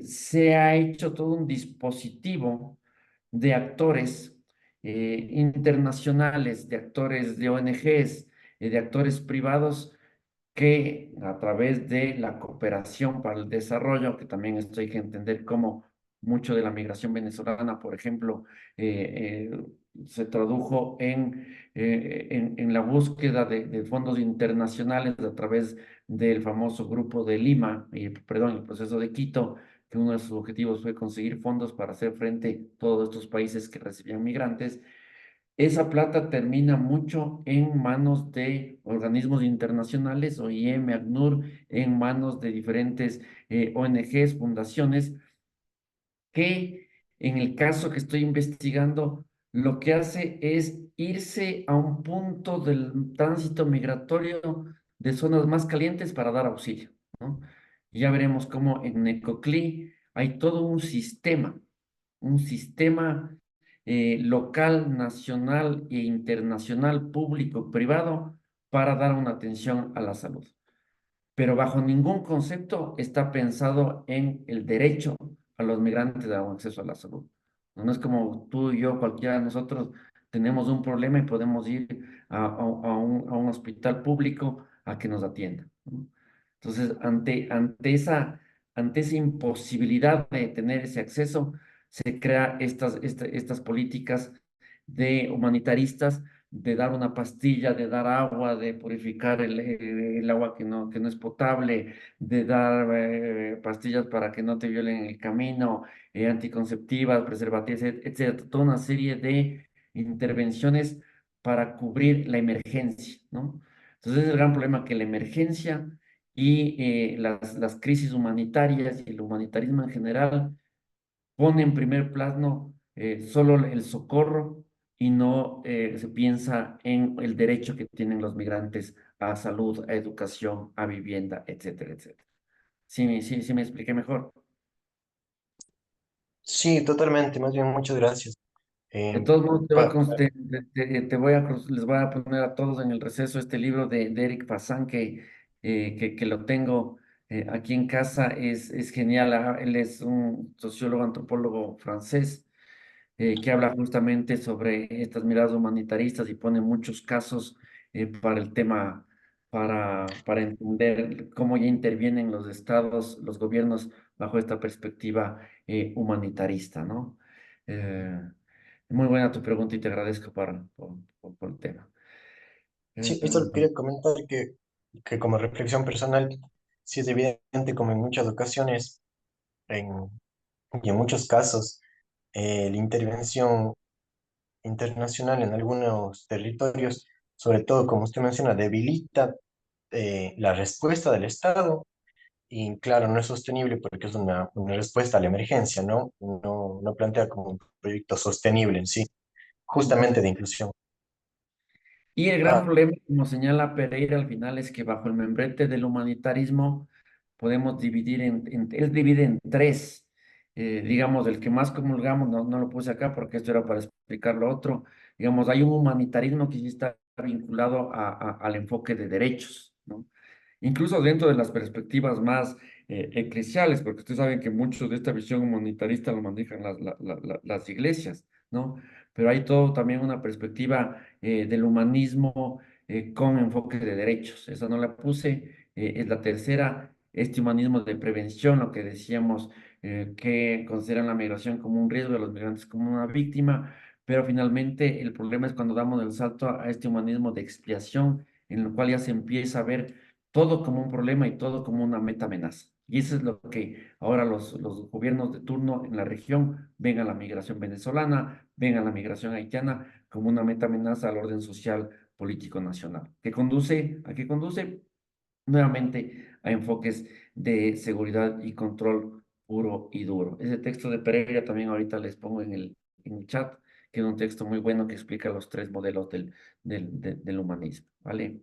Speaker 1: se ha hecho todo un dispositivo de actores internacionales, de actores de ONGs, de actores privados que a través de la cooperación para el desarrollo, que también esto hay que entender cómo mucho de la migración venezolana, por ejemplo, se tradujo en la búsqueda de fondos internacionales a través del famoso Grupo de Lima, perdón, el proceso de Quito, que uno de sus objetivos fue conseguir fondos para hacer frente a todos estos países que recibían migrantes. Esa plata termina mucho en manos de organismos internacionales, OIM, ACNUR, en manos de diferentes ONGs, fundaciones, que en el caso que estoy investigando, lo que hace es irse a un punto del tránsito migratorio de zonas más calientes para dar auxilio, ¿no? Y ya veremos cómo en Necoclí hay todo un sistema local, nacional e internacional, público, privado, para dar una atención a la salud. Pero bajo ningún concepto está pensado en el derecho a los migrantes a un acceso a la salud. No es como tú y yo, cualquiera de nosotros, tenemos un problema y podemos ir a un hospital público a que nos atiendan, ¿no? Entonces, ante esa imposibilidad de tener ese acceso, se crea estas políticas de humanitaristas, de dar una pastilla, de dar agua, de purificar el agua que no es potable, de dar pastillas para que no te violen en el camino, anticonceptivas, preservativos, etcétera, toda una serie de intervenciones para cubrir la emergencia, ¿no? Entonces, ese es el gran problema, que la emergencia y las crisis humanitarias y el humanitarismo en general pone en primer plano solo el socorro y no se piensa en el derecho que tienen los migrantes a salud, a educación, a vivienda, etcétera, etcétera. Sí me expliqué mejor.
Speaker 3: Sí, totalmente, más bien muchas gracias.
Speaker 1: De
Speaker 3: Eh,
Speaker 1: todos modos,
Speaker 3: pa-
Speaker 1: les voy a poner a todos en el receso este libro de Eric Fassan que lo tengo aquí en casa. Es genial. Él es un sociólogo, antropólogo francés que habla justamente sobre estas miradas humanitaristas y pone muchos casos para el tema, para entender cómo ya intervienen los estados, los gobiernos bajo esta perspectiva humanitarista, ¿no? Eh, Muy buena tu pregunta y te agradezco por el tema.
Speaker 3: sí, esto quería comentar que como reflexión personal, sí es evidente como en muchas ocasiones en, y en muchos casos, la intervención internacional en algunos territorios, sobre todo como usted menciona, debilita la respuesta del Estado y claro, no es sostenible porque es una respuesta a la emergencia, ¿no? No plantea como un proyecto sostenible en sí, justamente de inclusión.
Speaker 1: Y el gran
Speaker 3: Ah,
Speaker 1: problema, como señala Pereira al final, es que bajo el membrete del humanitarismo podemos dividir él divide en tres, digamos, el que más comulgamos, no lo puse acá porque esto era para explicar lo otro, digamos, hay un humanitarismo que sí está vinculado al enfoque de derechos, ¿no? Incluso dentro de las perspectivas más eclesiales, porque ustedes saben que mucho de esta visión humanitarista lo manejan las iglesias, ¿no? Pero hay todo también una perspectiva del humanismo con enfoque de derechos. Esa no la puse, es la tercera, este humanismo de prevención, lo que decíamos, que consideran la migración como un riesgo, a los migrantes como una víctima, pero finalmente el problema es cuando damos el salto a este humanismo de expiación, en el cual ya se empieza a ver todo como un problema y todo como una meta amenaza. Y eso es lo que ahora los gobiernos de turno en la región ven a la migración venezolana, ven a la migración haitiana como una meta amenaza al orden social político nacional. ¿A qué conduce? Nuevamente a enfoques de seguridad y control puro y duro. Ese texto de Pereira también ahorita les pongo en el chat, que es un texto muy bueno que explica los tres modelos del humanismo, ¿vale?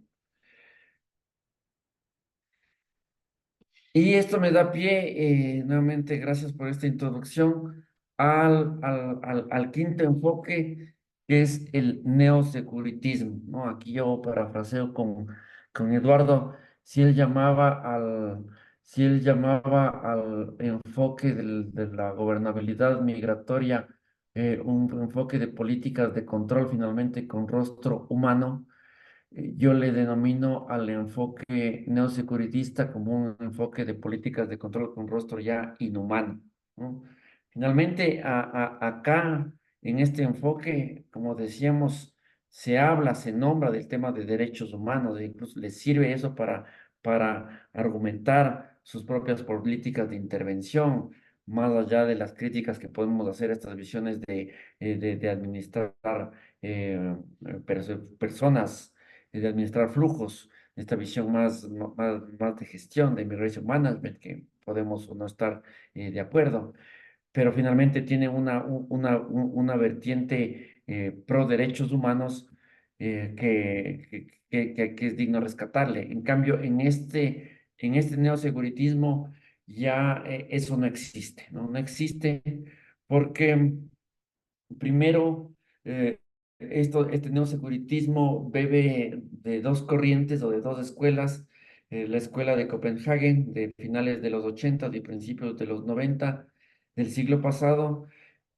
Speaker 1: Y esto me da pie, nuevamente, gracias por esta introducción, al quinto enfoque, que es el neosecuritismo, ¿no? Aquí yo parafraseo con Eduardo, si él llamaba si él llamaba al enfoque de la gobernabilidad migratoria, un enfoque de políticas de control finalmente con rostro humano. Yo le denomino al enfoque neosecuritista como un enfoque de políticas de control con rostro ya inhumano, ¿no? Finalmente, acá, en este enfoque, como decíamos, se habla, se nombra del tema de derechos humanos, e incluso les sirve eso para argumentar sus propias políticas de intervención, más allá de las críticas que podemos hacer a estas visiones de administrar personas de administrar flujos, esta visión más de gestión, de migration management, que podemos o no estar de acuerdo, pero finalmente tiene una vertiente pro derechos humanos que es digno rescatarle. En cambio, en este neoseguritismo ya eso no existe, ¿no? No existe porque primero, este neosecuritismo bebe de dos corrientes o de dos escuelas, la escuela de Copenhagen de finales de los 80 y principios de los 90 del siglo pasado,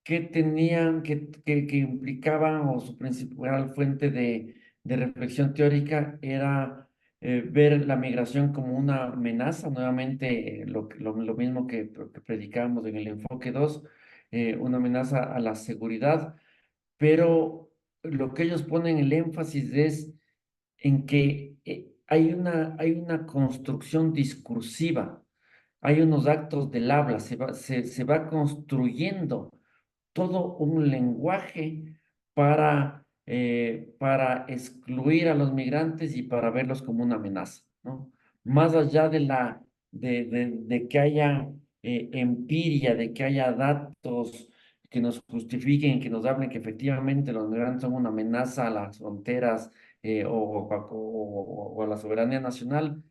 Speaker 1: que que implicaban, o su principal fuente de reflexión teórica era ver la migración como una amenaza, nuevamente lo mismo que predicamos en el enfoque 2, una amenaza a la seguridad, pero lo que ellos ponen el énfasis es en que hay una construcción discursiva, hay unos actos del habla, se va construyendo todo un lenguaje para excluir a los migrantes y para verlos como una amenaza, ¿no? Más allá de que haya empiria, de que haya datos que nos justifiquen, que nos hablen que efectivamente los migrantes son una amenaza a las fronteras o a la soberanía nacional,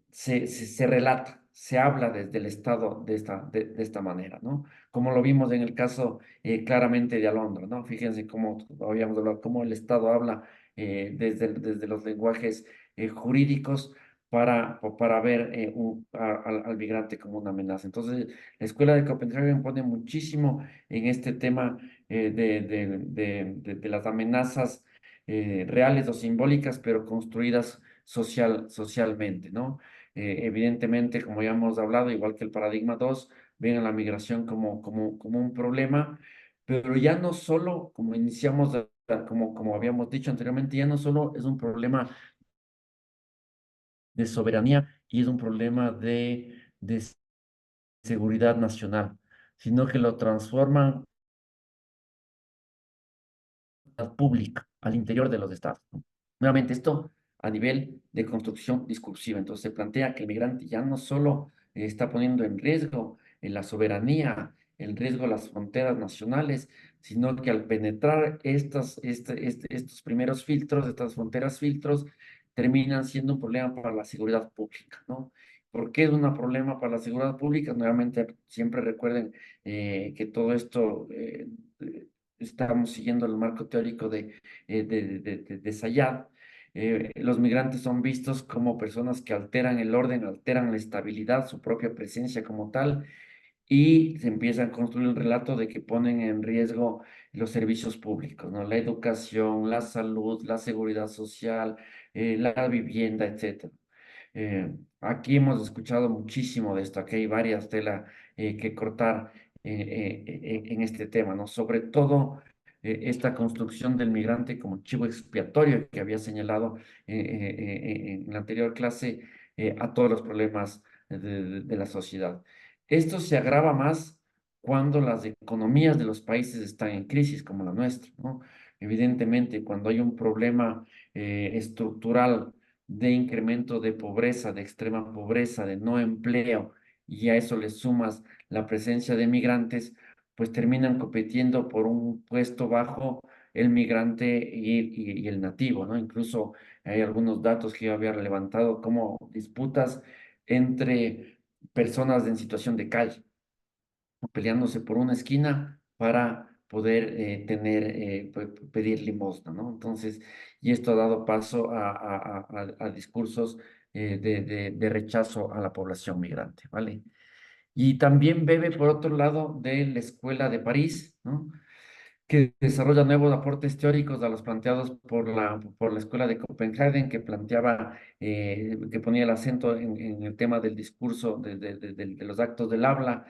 Speaker 1: se relata, se habla desde el Estado de esta manera, ¿no? Como lo vimos en el caso claramente de Alondra, ¿no? Fíjense cómo habíamos hablado, cómo el Estado habla desde los lenguajes jurídicos para ver al migrante como una amenaza. Entonces, la Escuela de Copenhague pone muchísimo en este tema de las amenazas reales o simbólicas, pero construidas socialmente, ¿no? Evidentemente, como ya hemos hablado, igual que el paradigma 2 ven a la migración como un problema, pero ya no solo, como iniciamos, como habíamos dicho anteriormente, ya no solo es un problema de soberanía y es un problema de seguridad nacional, sino que lo transforman pública al interior de los estados, ¿no? Nuevamente, esto a nivel de construcción discursiva. Entonces, se plantea que el migrante ya no solo está poniendo en riesgo la soberanía, en riesgo las fronteras nacionales, sino que al penetrar estos primeros filtros, estas fronteras filtros, terminan siendo un problema para la seguridad pública, ¿no? ¿Por qué es un problema para la seguridad pública? Nuevamente, siempre recuerden que todo esto estamos siguiendo el marco teórico de Sayad. Los migrantes son vistos como personas que alteran el orden, alteran la estabilidad, su propia presencia como tal, y se empieza a construir el relato de que ponen en riesgo los servicios públicos, ¿no? La educación, la salud, la seguridad social, la vivienda, etcétera. Aquí hemos escuchado muchísimo de esto, aquí hay varias telas que cortar en este tema, ¿no? Sobre todo esta construcción del migrante como chivo expiatorio que había señalado en la anterior clase a todos los problemas de la sociedad. Esto se agrava más cuando las economías de los países están en crisis, como la nuestra, ¿no? Evidentemente, cuando hay un problema estructural de incremento de pobreza, de extrema pobreza, de no empleo, y a eso le sumas la presencia de migrantes, pues terminan compitiendo por un puesto bajo el migrante y el nativo, ¿no? Incluso hay algunos datos que yo había levantado como disputas entre personas en situación de calle, peleándose por una esquina para poder pedir limosna, ¿no? Entonces, y esto ha dado paso a discursos de rechazo a la población migrante, ¿vale? Y también bebe, por otro lado, de la Escuela de París, ¿no? Que desarrolla nuevos aportes teóricos a los planteados por la Escuela de Copenhague, que planteaba, que ponía el acento en el tema del discurso, de los actos del habla,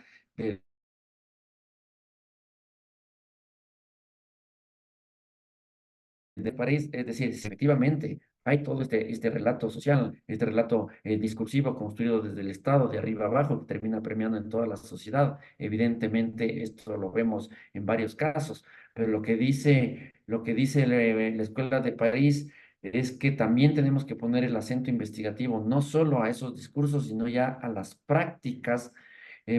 Speaker 1: de París, es decir, si efectivamente hay todo este relato social, este relato discursivo construido desde el Estado, de arriba abajo, que termina premiando en toda la sociedad. Evidentemente, esto lo vemos en varios casos, pero lo que dice la Escuela de París es que también tenemos que poner el acento investigativo no solo a esos discursos, sino ya a las prácticas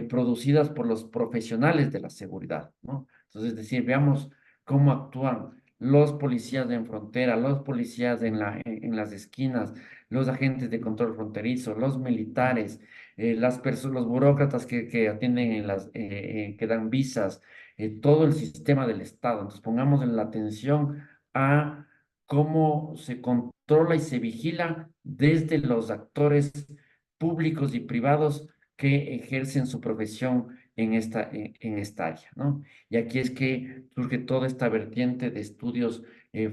Speaker 1: producidas por los profesionales de la seguridad, ¿no? Entonces, es decir, veamos cómo actúan los policías en frontera, los policías en las esquinas, los agentes de control fronterizo, los militares, los burócratas que atienden que dan visas, todo el sistema del Estado. Entonces pongamos en la atención a cómo se controla y se vigila desde los actores públicos y privados que ejercen su profesión en esta área, ¿no? Y aquí es que surge toda esta vertiente de estudios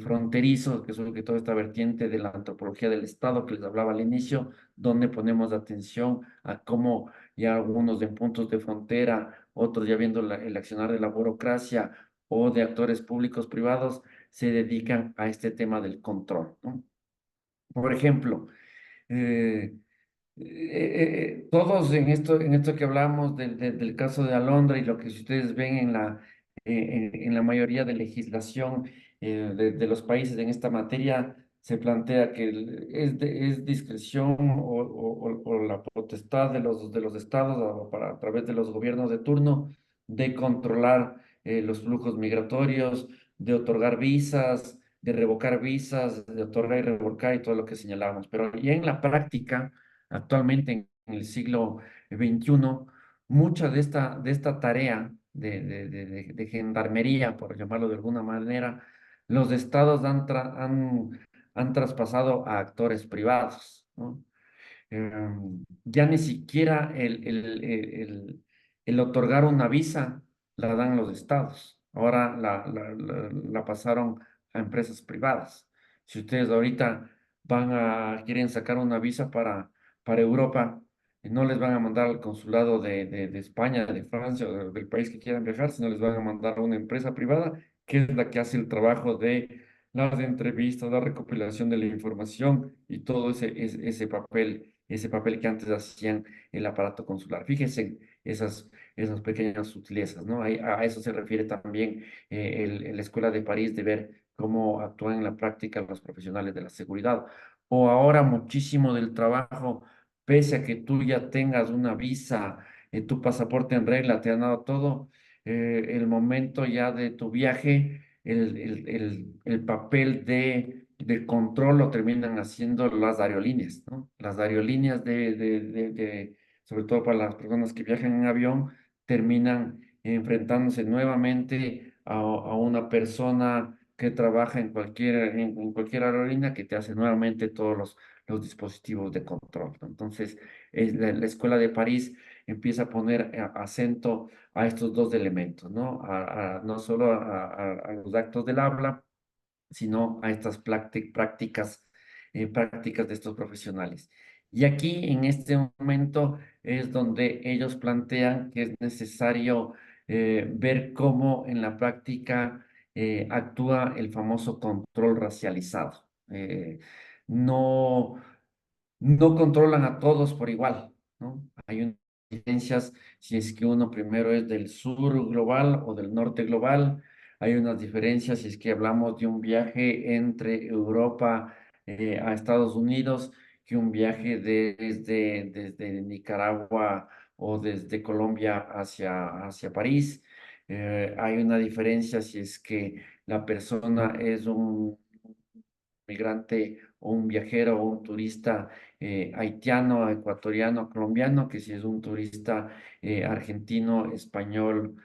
Speaker 1: fronterizo, que es sobre toda esta vertiente de la antropología del Estado que les hablaba al inicio, donde ponemos atención a cómo ya algunos en puntos de frontera, otros ya viendo el accionar de la burocracia o de actores públicos privados, se dedican a este tema del control, ¿no? Por ejemplo, eh, todos en esto que hablamos del caso de Alondra y lo que ustedes ven en la mayoría de legislación de los países en esta materia, se plantea que es discreción o la potestad de los estados a través de los gobiernos de turno de controlar los flujos migratorios, de otorgar visas, de revocar visas, de otorgar y revocar y todo lo que señalábamos. Pero ya en la práctica actualmente en el siglo XXI, mucha de esta tarea de gendarmería, por llamarlo de alguna manera, los estados han traspasado a actores privados, ¿no? Ya ni siquiera el otorgar una visa la dan los estados. Ahora la pasaron a empresas privadas. Si ustedes ahorita quieren sacar una visa para Europa, no les van a mandar al consulado de España, de Francia, o del país que quieran viajar, sino les van a mandar a una empresa privada que es la que hace el trabajo de las entrevistas, la recopilación de la información y todo ese papel que antes hacían el aparato consular. Fíjense en esas pequeñas sutilezas, ¿no? A eso se refiere también la Escuela de París de ver cómo actúan en la práctica los profesionales de la seguridad. O ahora muchísimo del trabajo, pese a que tú ya tengas una visa, tu pasaporte en regla, te han dado todo, el momento ya de tu viaje el papel de control lo terminan haciendo las aerolíneas, ¿no? Las aerolíneas sobre todo para las personas que viajan en avión, terminan enfrentándose nuevamente a una persona que trabaja en cualquier aerolínea que te hace nuevamente todos los dispositivos de control, ¿no? Entonces, la Escuela de París empieza a poner acento a estos dos elementos, ¿no? No solo a los actos del habla, sino a estas prácticas de estos profesionales. Y aquí, en este momento, es donde ellos plantean que es necesario ver cómo en la práctica actúa el famoso control racializado. No, no controlan a todos por igual, ¿no? Hay unas diferencias si es que uno primero es del sur global o del norte global. Hay unas diferencias si es que hablamos de un viaje entre Europa a Estados Unidos que un viaje desde Nicaragua o desde Colombia hacia París. Hay una diferencia si es que la persona es un migrante o un viajero o un turista haitiano, ecuatoriano, colombiano, que si es un turista argentino, español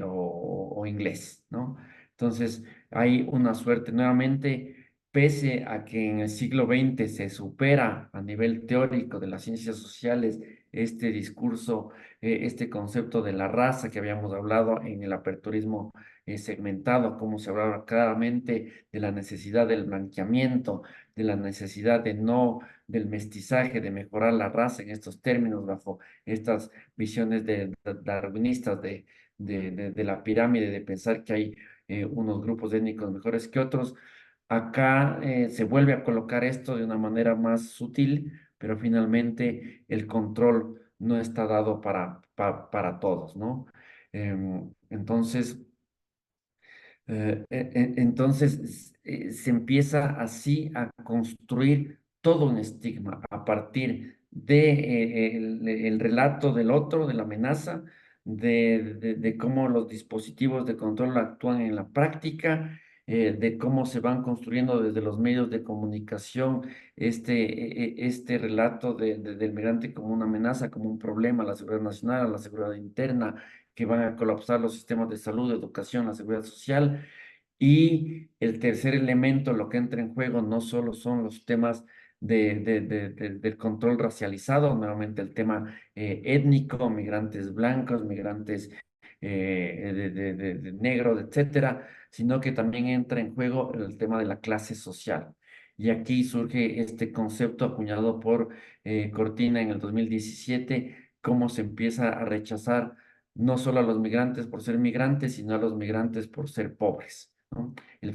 Speaker 1: o inglés, ¿no? Entonces, hay una suerte nuevamente, pese a que en el siglo XX se supera a nivel teórico de las ciencias sociales este discurso, este concepto de la raza que habíamos hablado en el aperturismo segmentado, como se hablaba claramente de la necesidad del blanqueamiento, de la necesidad del mestizaje, de mejorar la raza en estos términos, bajo estas visiones darwinistas de la pirámide, de pensar que hay unos grupos étnicos mejores que otros. Acá se vuelve a colocar esto de una manera más sutil, pero finalmente el control no está dado para todos, ¿no? Entonces, entonces se empieza así a construir todo un estigma a partir el relato del otro, de la amenaza, de cómo los dispositivos de control actúan en la práctica, de cómo se van construyendo desde los medios de comunicación este relato del migrante como una amenaza, como un problema a la seguridad nacional, a la seguridad interna, que van a colapsar los sistemas de salud, de educación, la seguridad social. Y el tercer elemento, lo que entra en juego, no solo son los temas del control racializado, nuevamente el tema étnico, migrantes blancos, migrantes de negros, etcétera, sino que también entra en juego el tema de la clase social. Y aquí surge este concepto acuñado por Cortina en el 2017, cómo se empieza a rechazar no solo a los migrantes por ser migrantes, sino a los migrantes por ser pobres, ¿no? La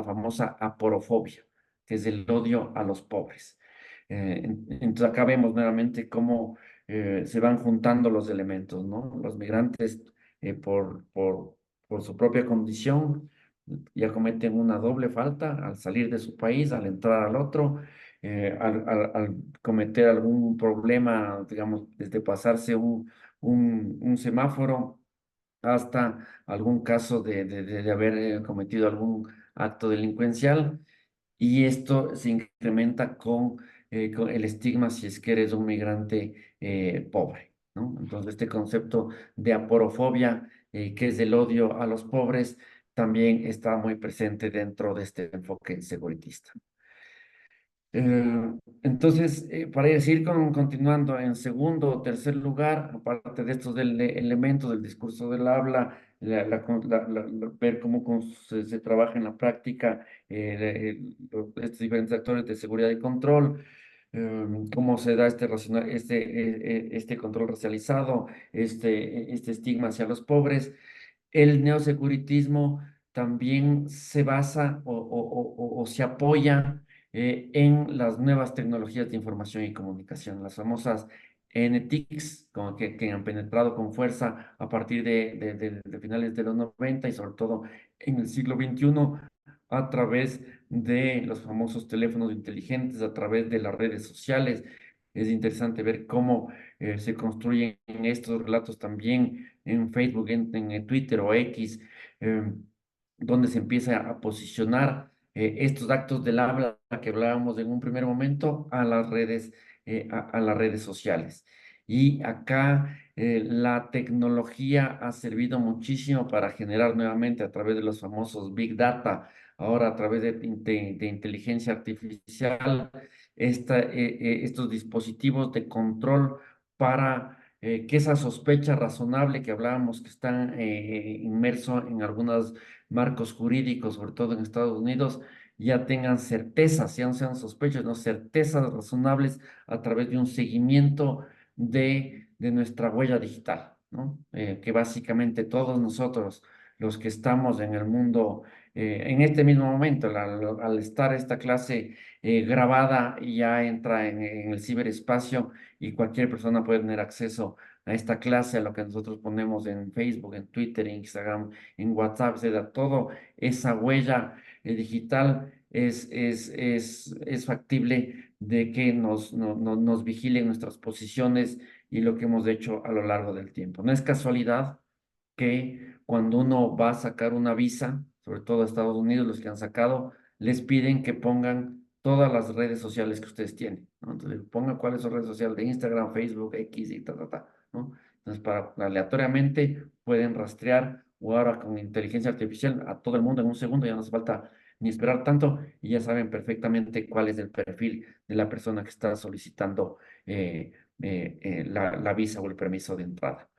Speaker 1: famosa aporofobia, que es el odio a los pobres. Entonces acá vemos nuevamente cómo se van juntando los elementos, ¿no? Los migrantes por su propia condición ya cometen una doble falta al salir de su país, al entrar al otro, al cometer algún problema, digamos, desde pasarse un semáforo hasta algún caso de haber cometido algún acto delincuencial, y esto se incrementa con el estigma si es que eres un migrante pobre, ¿no? Entonces, este concepto de aporofobia, que es el odio a los pobres, también está muy presente dentro de este enfoque seguritista. Entonces, para seguir continuando, en segundo o tercer lugar, aparte de estos elementos del discurso del habla, ver cómo se trabaja en la práctica estos diferentes actores de seguridad y control, cómo se da este control racializado, este estigma hacia los pobres. El neosecuritismo también se basa o se apoya en las nuevas tecnologías de información y comunicación, las famosas NTICs, como que han penetrado con fuerza a partir de finales de los 90 y sobre todo en el siglo XXI a través de los famosos teléfonos inteligentes, a través de las redes sociales. Es interesante ver cómo se construyen estos relatos también en Facebook, en Twitter o X, eh, donde se empieza a posicionar estos actos del habla que hablábamos en un primer momento a a las redes sociales. Y acá la tecnología ha servido muchísimo para generar nuevamente a través de los famosos Big Data, ahora a través de inteligencia artificial, estos dispositivos de control para que esa sospecha razonable que hablábamos que está inmerso en algunos marcos jurídicos, sobre todo en Estados Unidos, ya tengan certezas, ya no sean sospechas, no certezas razonables a través de un seguimiento de nuestra huella digital, ¿no? Que básicamente todos nosotros, los que estamos en el mundo, en este mismo momento, al estar esta clase grabada, ya entra en el ciberespacio y cualquier persona puede tener acceso a esta clase, a lo que nosotros ponemos en Facebook, en Twitter, en Instagram, en WhatsApp, etcétera. Todo esa huella digital es factible de que nos vigilen nuestras posiciones y lo que hemos hecho a lo largo del tiempo. No es casualidad que cuando uno va a sacar una visa, sobre todo a Estados Unidos, los que han sacado, les piden que pongan todas las redes sociales que ustedes tienen, ¿no? Entonces, pongan cuáles son redes sociales de Instagram, Facebook, X y ¿no? Entonces, aleatoriamente pueden rastrear o ahora con inteligencia artificial a todo el mundo en un segundo, ya no hace falta ni esperar tanto y ya saben perfectamente cuál es el perfil de la persona que está solicitando la visa o el permiso de entrada.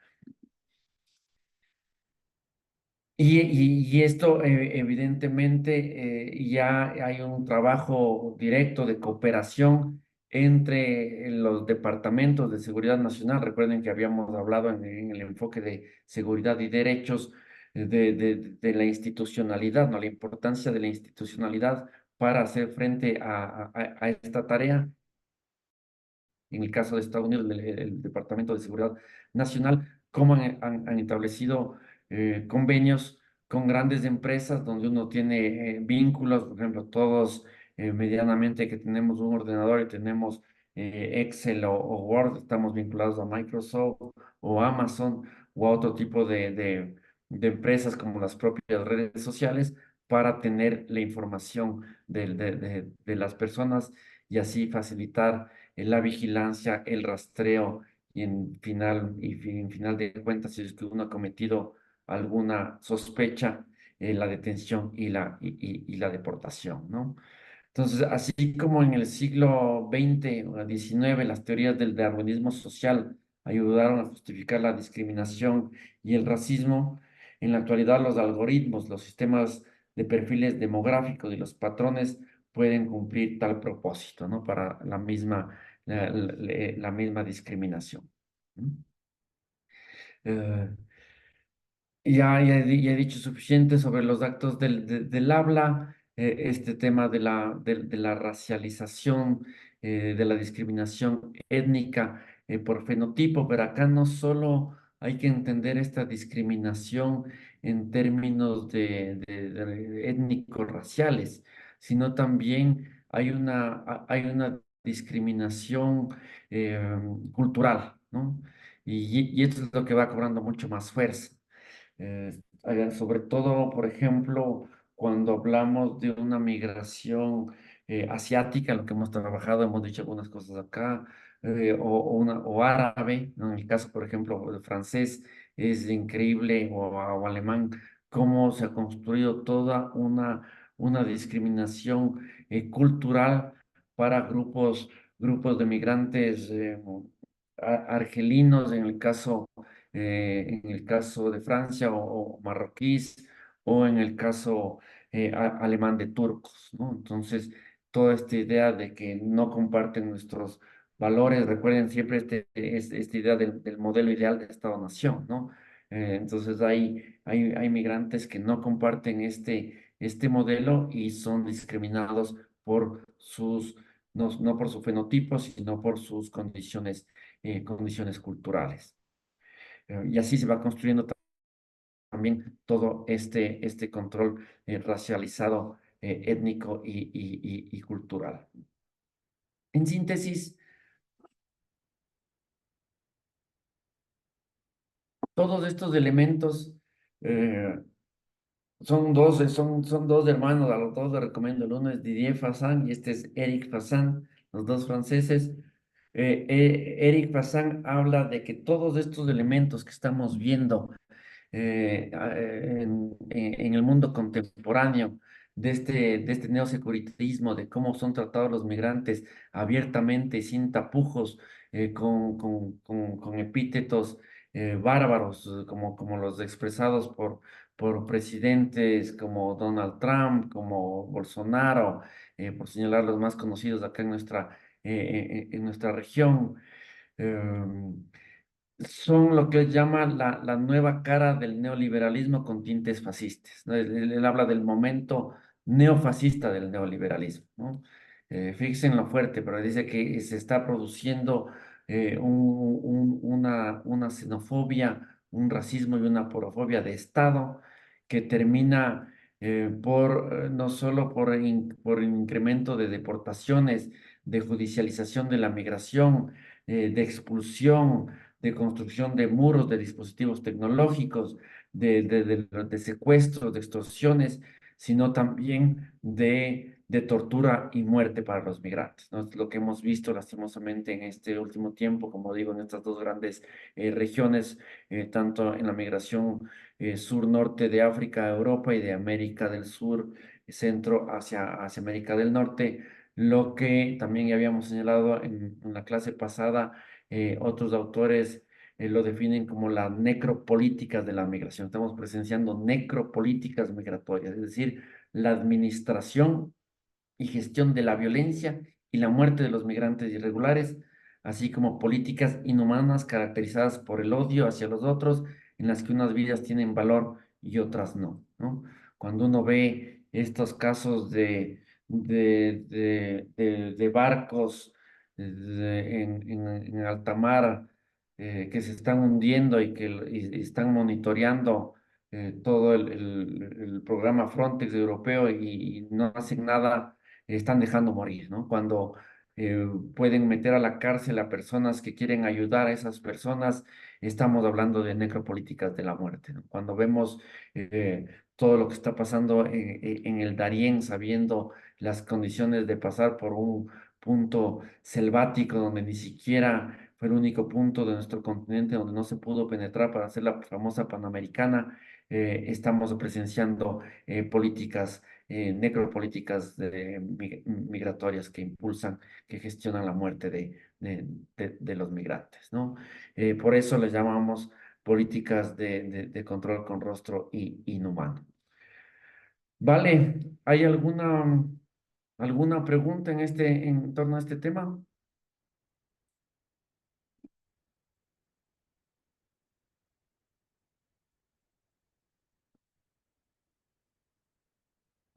Speaker 1: Y esto evidentemente ya hay un trabajo directo de cooperación entre los departamentos de seguridad nacional. Recuerden que habíamos hablado en el enfoque de seguridad y derechos de la institucionalidad, ¿no? La importancia de la institucionalidad para hacer frente a esta tarea. En el caso de Estados Unidos, el Departamento de Seguridad Nacional, cómo han establecido convenios con grandes empresas donde uno tiene vínculos, por ejemplo, todos medianamente que tenemos un ordenador y tenemos Excel o Word, estamos vinculados a Microsoft o Amazon o a otro tipo de empresas como las propias redes sociales para tener la información de las personas y así facilitar la vigilancia, el rastreo y en final de cuentas, si es que uno ha cometido alguna sospecha, la detención y la deportación, ¿no? Entonces, así como en el siglo XX o XIX las teorías del darwinismo social ayudaron a justificar la discriminación y el racismo. En la actualidad, los algoritmos, los sistemas de perfiles demográficos y los patrones pueden cumplir tal propósito, ¿no? Para la misma discriminación. ¿Mm? Eh, ya he dicho suficiente sobre los actos del habla, este tema de la racialización, de la discriminación étnica por fenotipo, pero acá no solo hay que entender esta discriminación en términos de étnicos raciales, sino también hay una discriminación eh, cultural, ¿no? Y esto es lo que va cobrando mucho más fuerza. Sobre todo, por ejemplo, cuando hablamos de una migración asiática, lo que hemos trabajado, hemos dicho algunas cosas acá, o árabe, ¿no? En el caso, por ejemplo, del francés, es increíble, o alemán, cómo se ha construido toda una discriminación cultural para grupos de migrantes argelinos, en el caso de Francia, o marroquíes, o en el caso alemán de turcos, ¿no? Entonces, toda esta idea de que no comparten nuestros valores, recuerden siempre esta idea del modelo ideal de Estado-nación, ¿no? Entonces, hay migrantes que no comparten este modelo y son discriminados por no por su fenotipo, sino por sus condiciones culturales. Y así se va construyendo también todo este control racializado, étnico y cultural. En síntesis, todos estos elementos eh, son dos hermanos, a los dos les recomiendo. El uno es Didier Fassin y este es Eric Fassin, los dos franceses. Eric Fassin habla de que todos estos elementos que estamos viendo en el mundo contemporáneo de este neosecuritarismo, de cómo son tratados los migrantes abiertamente, sin tapujos, con epítetos bárbaros, como los expresados por presidentes como Donald Trump, como Bolsonaro, por señalar los más conocidos acá en nuestra región. Em, Son lo que él llama la nueva cara del neoliberalismo con tintes fascistas, ¿no? Él habla del momento neofascista del neoliberalismo, ¿no? Fíjense en lo fuerte, pero dice que se está produciendo una xenofobia, un racismo y una porofobia de Estado que termina no solo por el incremento de deportaciones, de judicialización de la migración, de expulsión, de construcción de muros, de dispositivos tecnológicos, de secuestros, de extorsiones, sino también de tortura y muerte para los migrantes, ¿no? Es lo que hemos visto lastimosamente en este último tiempo, como digo, en estas dos grandes regiones, tanto en la migración sur-norte de África a Europa y de América del Sur, centro hacia América del Norte, lo que también ya habíamos señalado en la clase pasada. Otros autores lo definen como la necropolítica de la migración. Estamos presenciando necropolíticas migratorias, es decir, la administración y gestión de la violencia y la muerte de los migrantes irregulares, así como políticas inhumanas caracterizadas por el odio hacia los otros, en las que unas vidas tienen valor y otras no, ¿no? Cuando uno ve estos casos de barcos en alta mar que se están hundiendo y están monitoreando todo el programa Frontex europeo y no hacen nada, están dejando morir, ¿no? Cuando pueden meter a la cárcel a personas que quieren ayudar a esas personas, estamos hablando de necropolíticas de la muerte, ¿no? Cuando vemos todo lo que está pasando en el Darién, sabiendo las condiciones de pasar por un punto selvático donde ni siquiera fue el único punto de nuestro continente donde no se pudo penetrar para hacer la famosa Panamericana, estamos presenciando políticas necropolíticas migratorias que impulsan, que gestionan la muerte de los migrantes, ¿no? Por eso les llamamos políticas de control con rostro inhumano. Vale, ¿hay alguna pregunta en torno a este tema?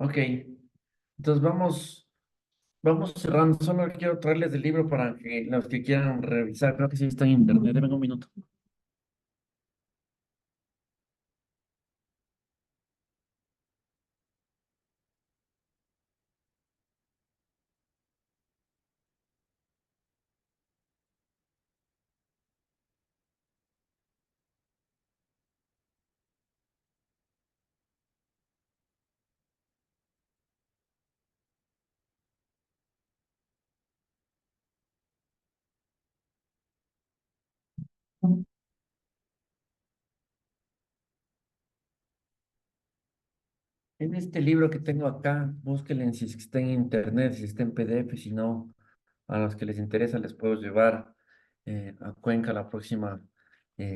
Speaker 1: Ok, entonces vamos cerrando. Solo quiero traerles el libro para que los que quieran revisar, creo que sí está en internet. Deme un minuto. En este libro que tengo acá, búsquenle si es que está en internet, si está en PDF, si no, a los que les interesa les puedo llevar a Cuenca la próxima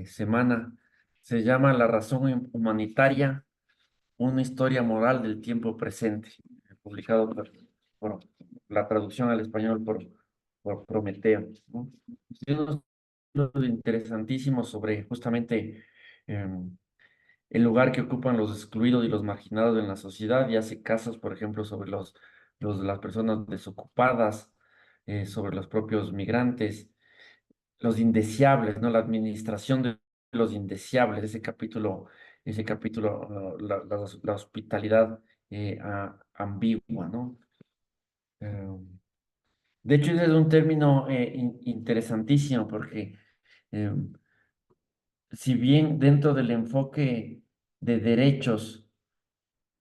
Speaker 1: semana. Se llama La razón humanitaria, una historia moral del tiempo presente, publicado por la traducción al español por Prometeo, ¿no? Es unos libros interesantísimos sobre justamente el lugar que ocupan los excluidos y los marginados en la sociedad, y hace casos, por ejemplo, sobre las personas desocupadas, sobre los propios migrantes, los indeseables, ¿no? La administración de los indeseables, ese capítulo, la hospitalidad ambigua, ¿no? Eh, de hecho, ese es un término interesantísimo porque eh, si bien dentro del enfoque de derechos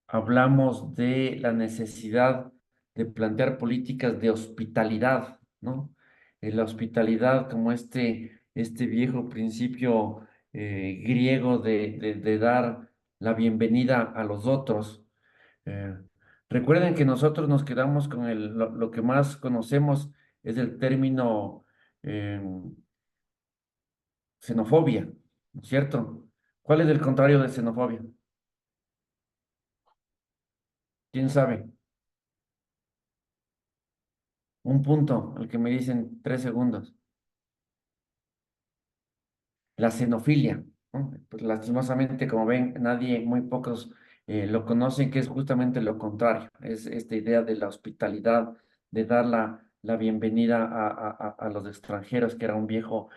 Speaker 1: hablamos de la necesidad de plantear políticas de hospitalidad, ¿no? La hospitalidad como este viejo principio griego de dar la bienvenida a los otros. Eh, Recuerden que nosotros nos quedamos con lo que más conocemos es el término eh, xenofobia, ¿no es cierto? ¿Cuál es el contrario de xenofobia? ¿Quién sabe? Un punto, el que me dicen 3 segundos. La xenofilia, ¿no? Pues lastimosamente, como ven, muy pocos lo conocen, que es justamente lo contrario. Es esta idea de la hospitalidad, de dar la bienvenida a los extranjeros, que era un viejo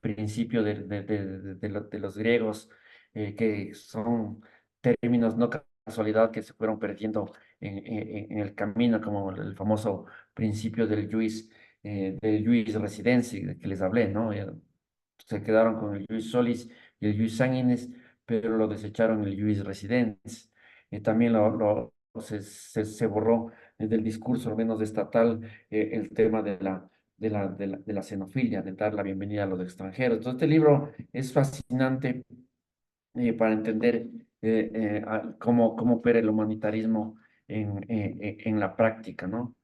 Speaker 1: principio de los griegos, que son términos no casualidad que se fueron perdiendo en el camino, como el famoso principio del ius residency, de que les hablé, ¿no? Se quedaron con el ius solis y el ius sanguinis, pero lo desecharon el ius residens. También se borró del discurso, al menos estatal, el tema de la xenofilia, de dar la bienvenida a los extranjeros. Entonces, este libro es fascinante para entender cómo opera el humanitarismo en la práctica, ¿no?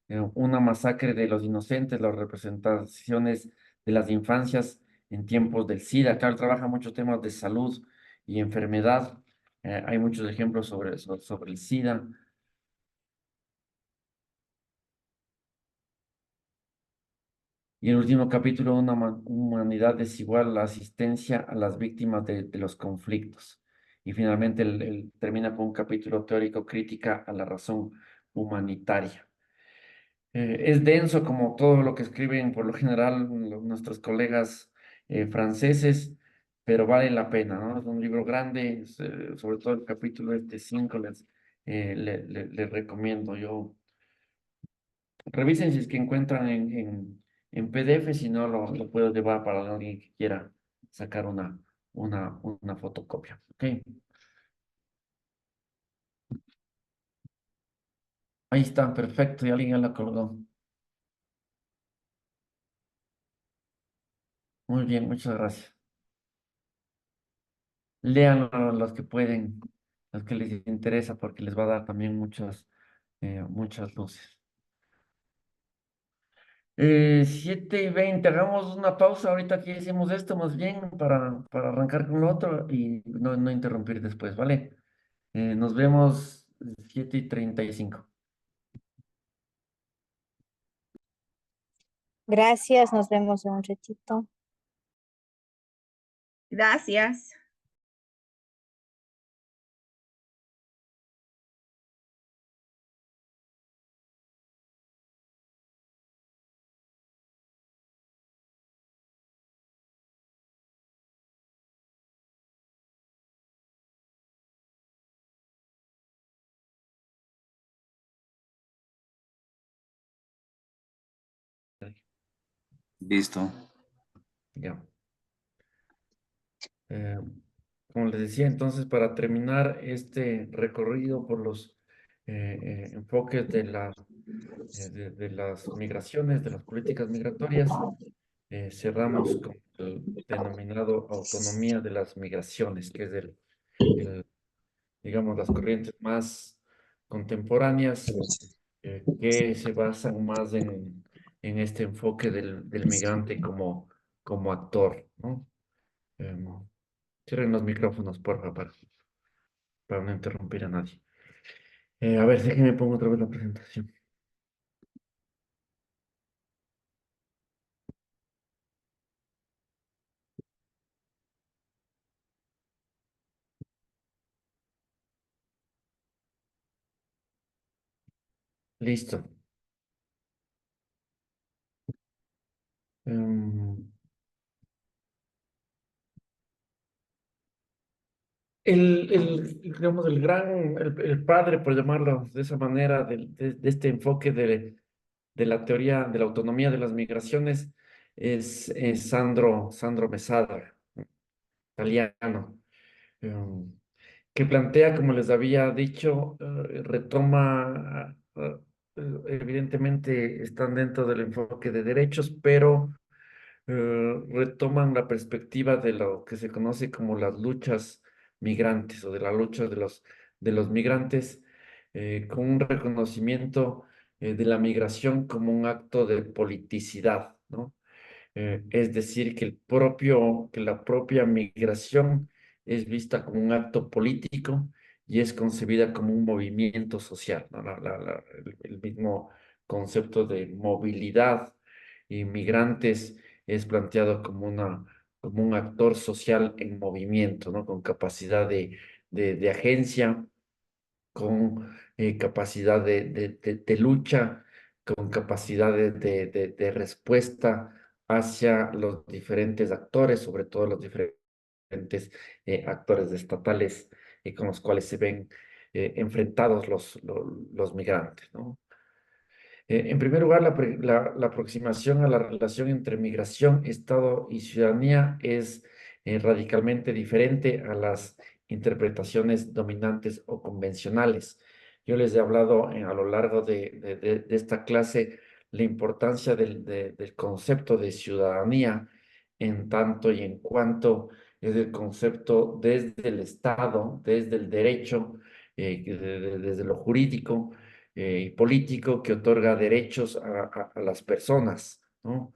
Speaker 1: Una masacre de los inocentes, las representaciones de las infancias en tiempos del SIDA. Claro, trabaja muchos temas de salud y enfermedad. Hay muchos ejemplos sobre el SIDA. Y el último capítulo, una humanidad desigual, la asistencia a las víctimas de los conflictos. Y finalmente él termina con un capítulo teórico crítica a la razón humanitaria. Es denso como todo lo que escriben por lo general nuestros colegas franceses, pero vale la pena, ¿no? Es un libro grande, sobre todo el capítulo 5 les recomiendo. Revisen si es que encuentran en PDF, si no lo puedo llevar para alguien que quiera sacar una fotocopia. Ok, ahí está, perfecto, y alguien ya la colgó. Muy bien, muchas gracias. Léanlo los que pueden. los que les interesa porque les va a dar también muchas luces. 7:20, hagamos una pausa ahorita que hicimos esto más bien para arrancar con lo otro y no interrumpir después, ¿vale? Nos vemos 7:35.
Speaker 4: Gracias, nos vemos en un ratito.
Speaker 5: Gracias.
Speaker 2: Listo.
Speaker 1: Ya. Eh, Como les decía, entonces, para terminar este recorrido por los enfoques de las migraciones, de las políticas migratorias, cerramos con el denominado autonomía de las migraciones, que es digamos, las corrientes más contemporáneas que se basan más en este enfoque del migrante como actor, ¿no? Em, Cierren los micrófonos, por favor, para no interrumpir a nadie. A ver, déjenme pongo otra vez la presentación. Listo. Em, digamos, el padre, por llamarlo de esa manera, de este enfoque de la teoría de la autonomía de las migraciones, es Sandro Mesada, italiano, em, que plantea, como les había dicho, retoma, evidentemente están dentro del enfoque de derechos, pero retoman la perspectiva de lo que se conoce como las luchas migrantes o de la lucha de los migrantes, con un reconocimiento de la migración como un acto de politicidad, ¿no? Es decir, que la propia migración es vista como un acto político y es concebida como un movimiento social, ¿no? El mismo concepto de movilidad y migrantes es planteado como un actor social en movimiento, ¿no? Con capacidad de agencia, con capacidad de lucha, con capacidad de respuesta hacia los diferentes actores, sobre todo los diferentes actores estatales con los cuales se ven enfrentados los migrantes, ¿no? En primer lugar, la aproximación a la relación entre migración, Estado y ciudadanía es radicalmente diferente a las interpretaciones dominantes o convencionales. Yo les he hablado a lo largo de esta clase la importancia del concepto de ciudadanía en tanto y en cuanto es el concepto desde el Estado, desde el derecho, desde lo jurídico y político que otorga derechos a las personas, ¿no?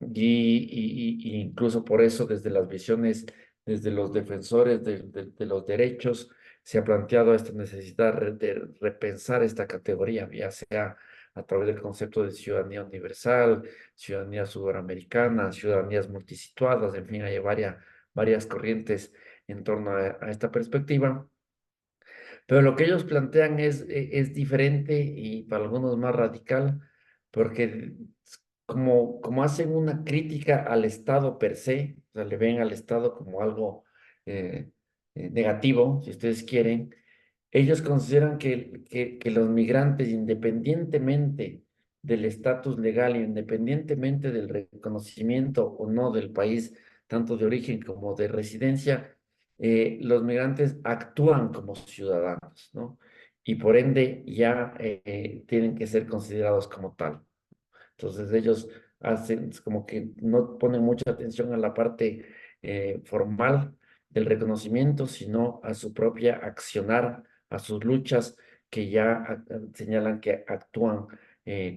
Speaker 1: Y incluso por eso desde las visiones, desde los defensores de los derechos, se ha planteado esta necesidad de repensar esta categoría, ya sea a través del concepto de ciudadanía universal, ciudadanía sudamericana, ciudadanías multisituadas, en fin, hay varias corrientes en torno a esta perspectiva. Pero lo que ellos plantean es diferente y para algunos más radical, porque como hacen una crítica al Estado per se, o sea, le ven al Estado como algo eh, negativo, si ustedes quieren, ellos consideran que los migrantes, independientemente del estatus legal, independientemente del reconocimiento o no del país, tanto de origen como de residencia, los migrantes actúan como ciudadanos, ¿no? Y por ende ya tienen que ser considerados como tal. Entonces ellos hacen es como que no ponen mucha atención a la parte formal del reconocimiento, sino a su propia accionar, a sus luchas que ya señalan que actúan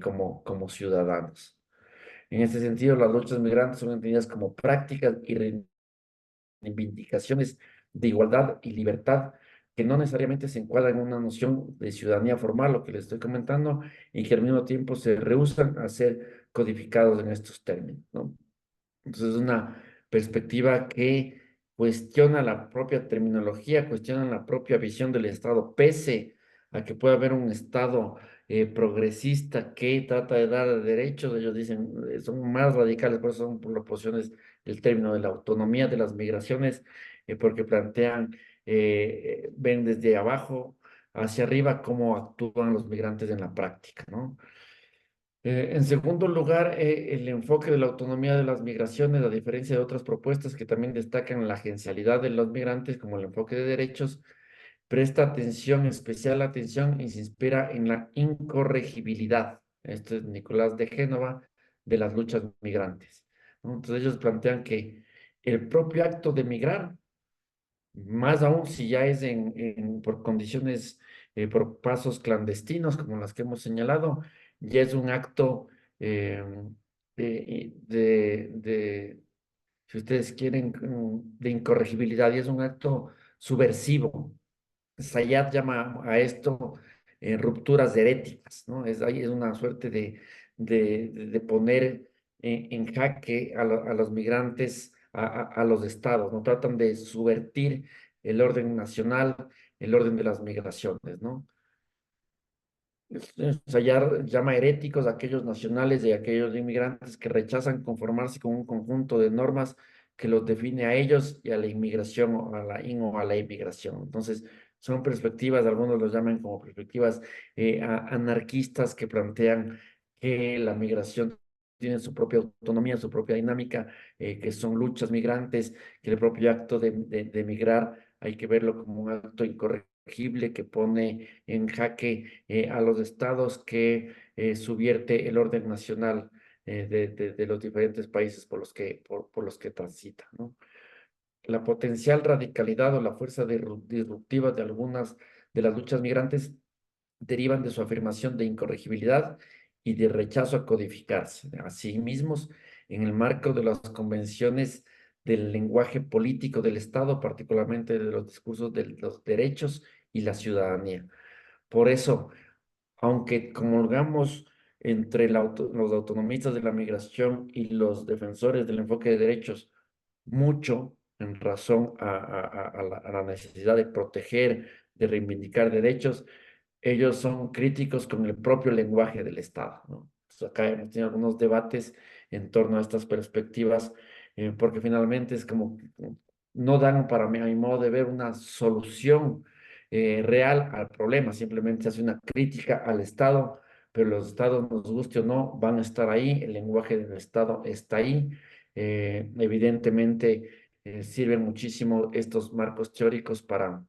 Speaker 1: como ciudadanos. En este sentido, las luchas migrantes son entendidas como prácticas y reivindicaciones de igualdad y libertad que no necesariamente se encuadran en una noción de ciudadanía formal, lo que les estoy comentando, y que al mismo tiempo se rehúsan a ser codificados en estos términos, ¿no? Entonces es una perspectiva que cuestiona la propia terminología, cuestiona la propia visión del Estado, pese a que pueda haber un Estado progresista que trata de dar derechos. Ellos dicen, son más radicales, por eso son por las posiciones del término de la autonomía de las migraciones, porque plantean, ven desde abajo hacia arriba cómo actúan los migrantes en la práctica, ¿no? En segundo lugar, el enfoque de la autonomía de las migraciones, a diferencia de otras propuestas que también destacan la agencialidad de los migrantes como el enfoque de derechos, presta atención, especial atención y se inspira en la incorregibilidad. Esto es Nicolás de Génova de las luchas migrantes, ¿no? Entonces ellos plantean que el propio acto de migrar, más aún si ya es por condiciones, por pasos clandestinos, como las que hemos señalado, ya es un acto eh, si ustedes quieren, de incorregibilidad, y es un acto subversivo. Sayat llama a esto rupturas heréticas, ¿no? Ahí es una suerte de poner en jaque a los migrantes, a los estados, ¿no? Tratan de subvertir el orden nacional, el orden de las migraciones, ¿no? Sayar llama heréticos a aquellos nacionales y a aquellos inmigrantes que rechazan conformarse con un conjunto de normas que los define a ellos y a la inmigración o a o a la inmigración. Entonces, son perspectivas, algunos los llaman como perspectivas anarquistas que plantean que la migración tiene su propia autonomía, su propia dinámica, que son luchas migrantes, que el propio acto de migrar hay que verlo como un acto incorregible que pone en jaque a los estados, que subvierte el orden nacional de los diferentes países por los que transita, ¿no? La potencial radicalidad o la fuerza disruptiva de algunas de las luchas migrantes derivan de su afirmación de incorregibilidad y de rechazo a codificarse a sí mismos en el marco de las convenciones del lenguaje político del Estado, particularmente de los discursos de los derechos y la ciudadanía. Por eso, aunque comulgamos entre los autonomistas de la migración y los defensores del enfoque de derechos, mucho en razón a la necesidad de proteger, de reivindicar derechos, ellos son críticos con el propio lenguaje del Estado, ¿no? Entonces, acá hemos tenido algunos debates en torno a estas perspectivas, porque finalmente es como que no dan, para mí, a mi modo de ver, una solución real al problema, simplemente hace una crítica al Estado, pero los Estados, nos guste o no, van a estar ahí, el lenguaje del Estado está ahí. Evidentemente, sirven muchísimo estos marcos teóricos para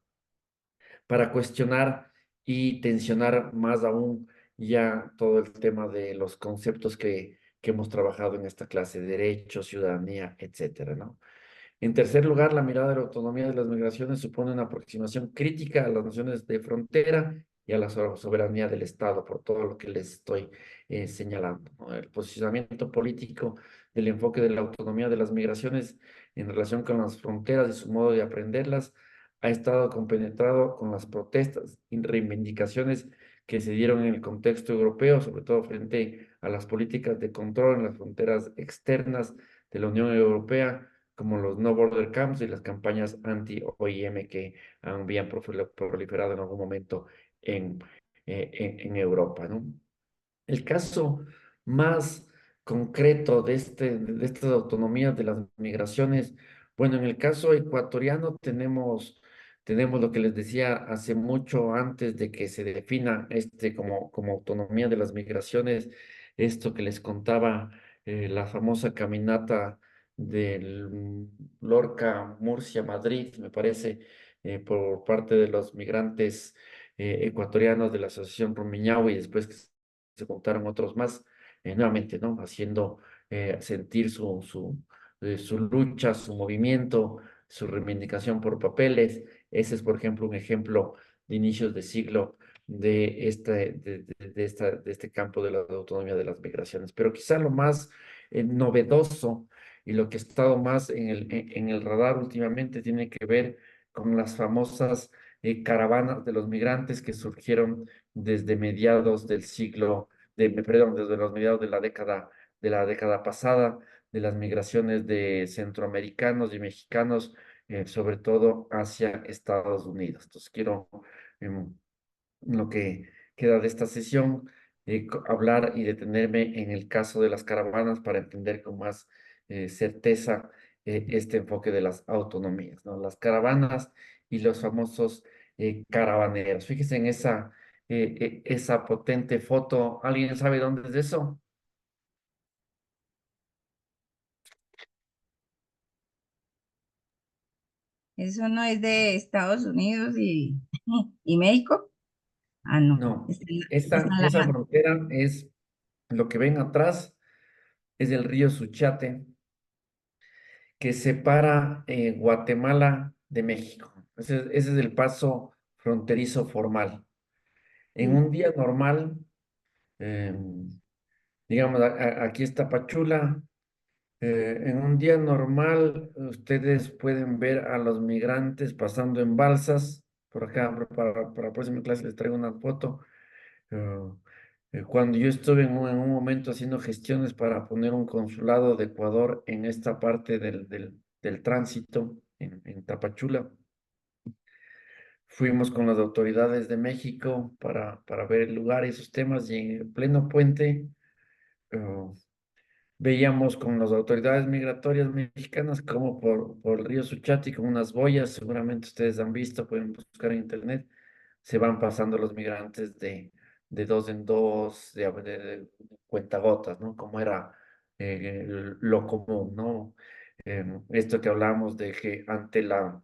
Speaker 1: cuestionar y tensionar más aún ya todo el tema de los conceptos que hemos trabajado en esta clase, derecho, ciudadanía, etcétera, ¿no? En tercer lugar, la mirada de la autonomía de las migraciones supone una aproximación crítica a las naciones de frontera y a la soberanía del Estado, por todo lo que les estoy señalando, ¿no? El posicionamiento político del enfoque de la autonomía de las migraciones en relación con las fronteras y su modo de aprenderlas ha estado compenetrado con las protestas y reivindicaciones que se dieron en el contexto europeo, sobre todo frente a las políticas de control en las fronteras externas de la Unión Europea, como los No Border Camps y las campañas anti-OIM que habían proliferado en algún momento en, en Europa, ¿no? El caso más concreto de estas autonomías de las migraciones, bueno, en el caso ecuatoriano tenemos lo que les decía hace mucho antes de que se defina como autonomía de las migraciones, esto que les contaba, la famosa caminata del Lorca, Murcia, Madrid, me parece, por parte de los migrantes ecuatorianos de la Asociación Rumiñahui, y después que se juntaron otros más, nuevamente, ¿no? Haciendo sentir su lucha, su movimiento su reivindicación por papeles. Ese es, por ejemplo, un ejemplo de inicios de siglo de este campo de la autonomía de las migraciones. Pero quizá lo más novedoso y lo que ha estado más en el radar últimamente tiene que ver con las famosas caravanas de los migrantes que surgieron desde mediados del siglo, perdón, desde los mediados de la década pasada, de las migraciones de centroamericanos y mexicanos, sobre todo hacia Estados Unidos. Entonces quiero em, lo que queda de esta sesión, hablar y detenerme en el caso de las caravanas para entender con más certeza este enfoque de las autonomías, ¿no? Las caravanas y los famosos caravaneros. Fíjese en esa potente foto. ¿Alguien sabe dónde es eso?
Speaker 5: Eso no es de Estados Unidos y México. Ah, no.
Speaker 1: No,
Speaker 5: Está en
Speaker 1: esa
Speaker 5: la...
Speaker 1: frontera es lo que ven atrás, es el río Suchiate, que separa Guatemala de México. Ese es el paso fronterizo formal. En
Speaker 5: Sí.
Speaker 1: un día normal, eh, digamos, aquí está Pachula. En un día normal, ustedes pueden ver a los migrantes pasando en balsas. Por acá, para la próxima clase les traigo una foto. Eh, Cuando yo estuve en un momento haciendo gestiones para poner un consulado de Ecuador en esta parte del tránsito, en Tapachula, fuimos con las autoridades de México para ver el lugar y esos temas y en pleno puente eh, veíamos con las autoridades migratorias mexicanas como por el río Suchati con unas boyas, seguramente ustedes han visto, pueden buscar en internet, se van pasando los migrantes de dos en dos, de cuentagotas, ¿no? Como era lo común, ¿no? Esto que hablamos de que ante la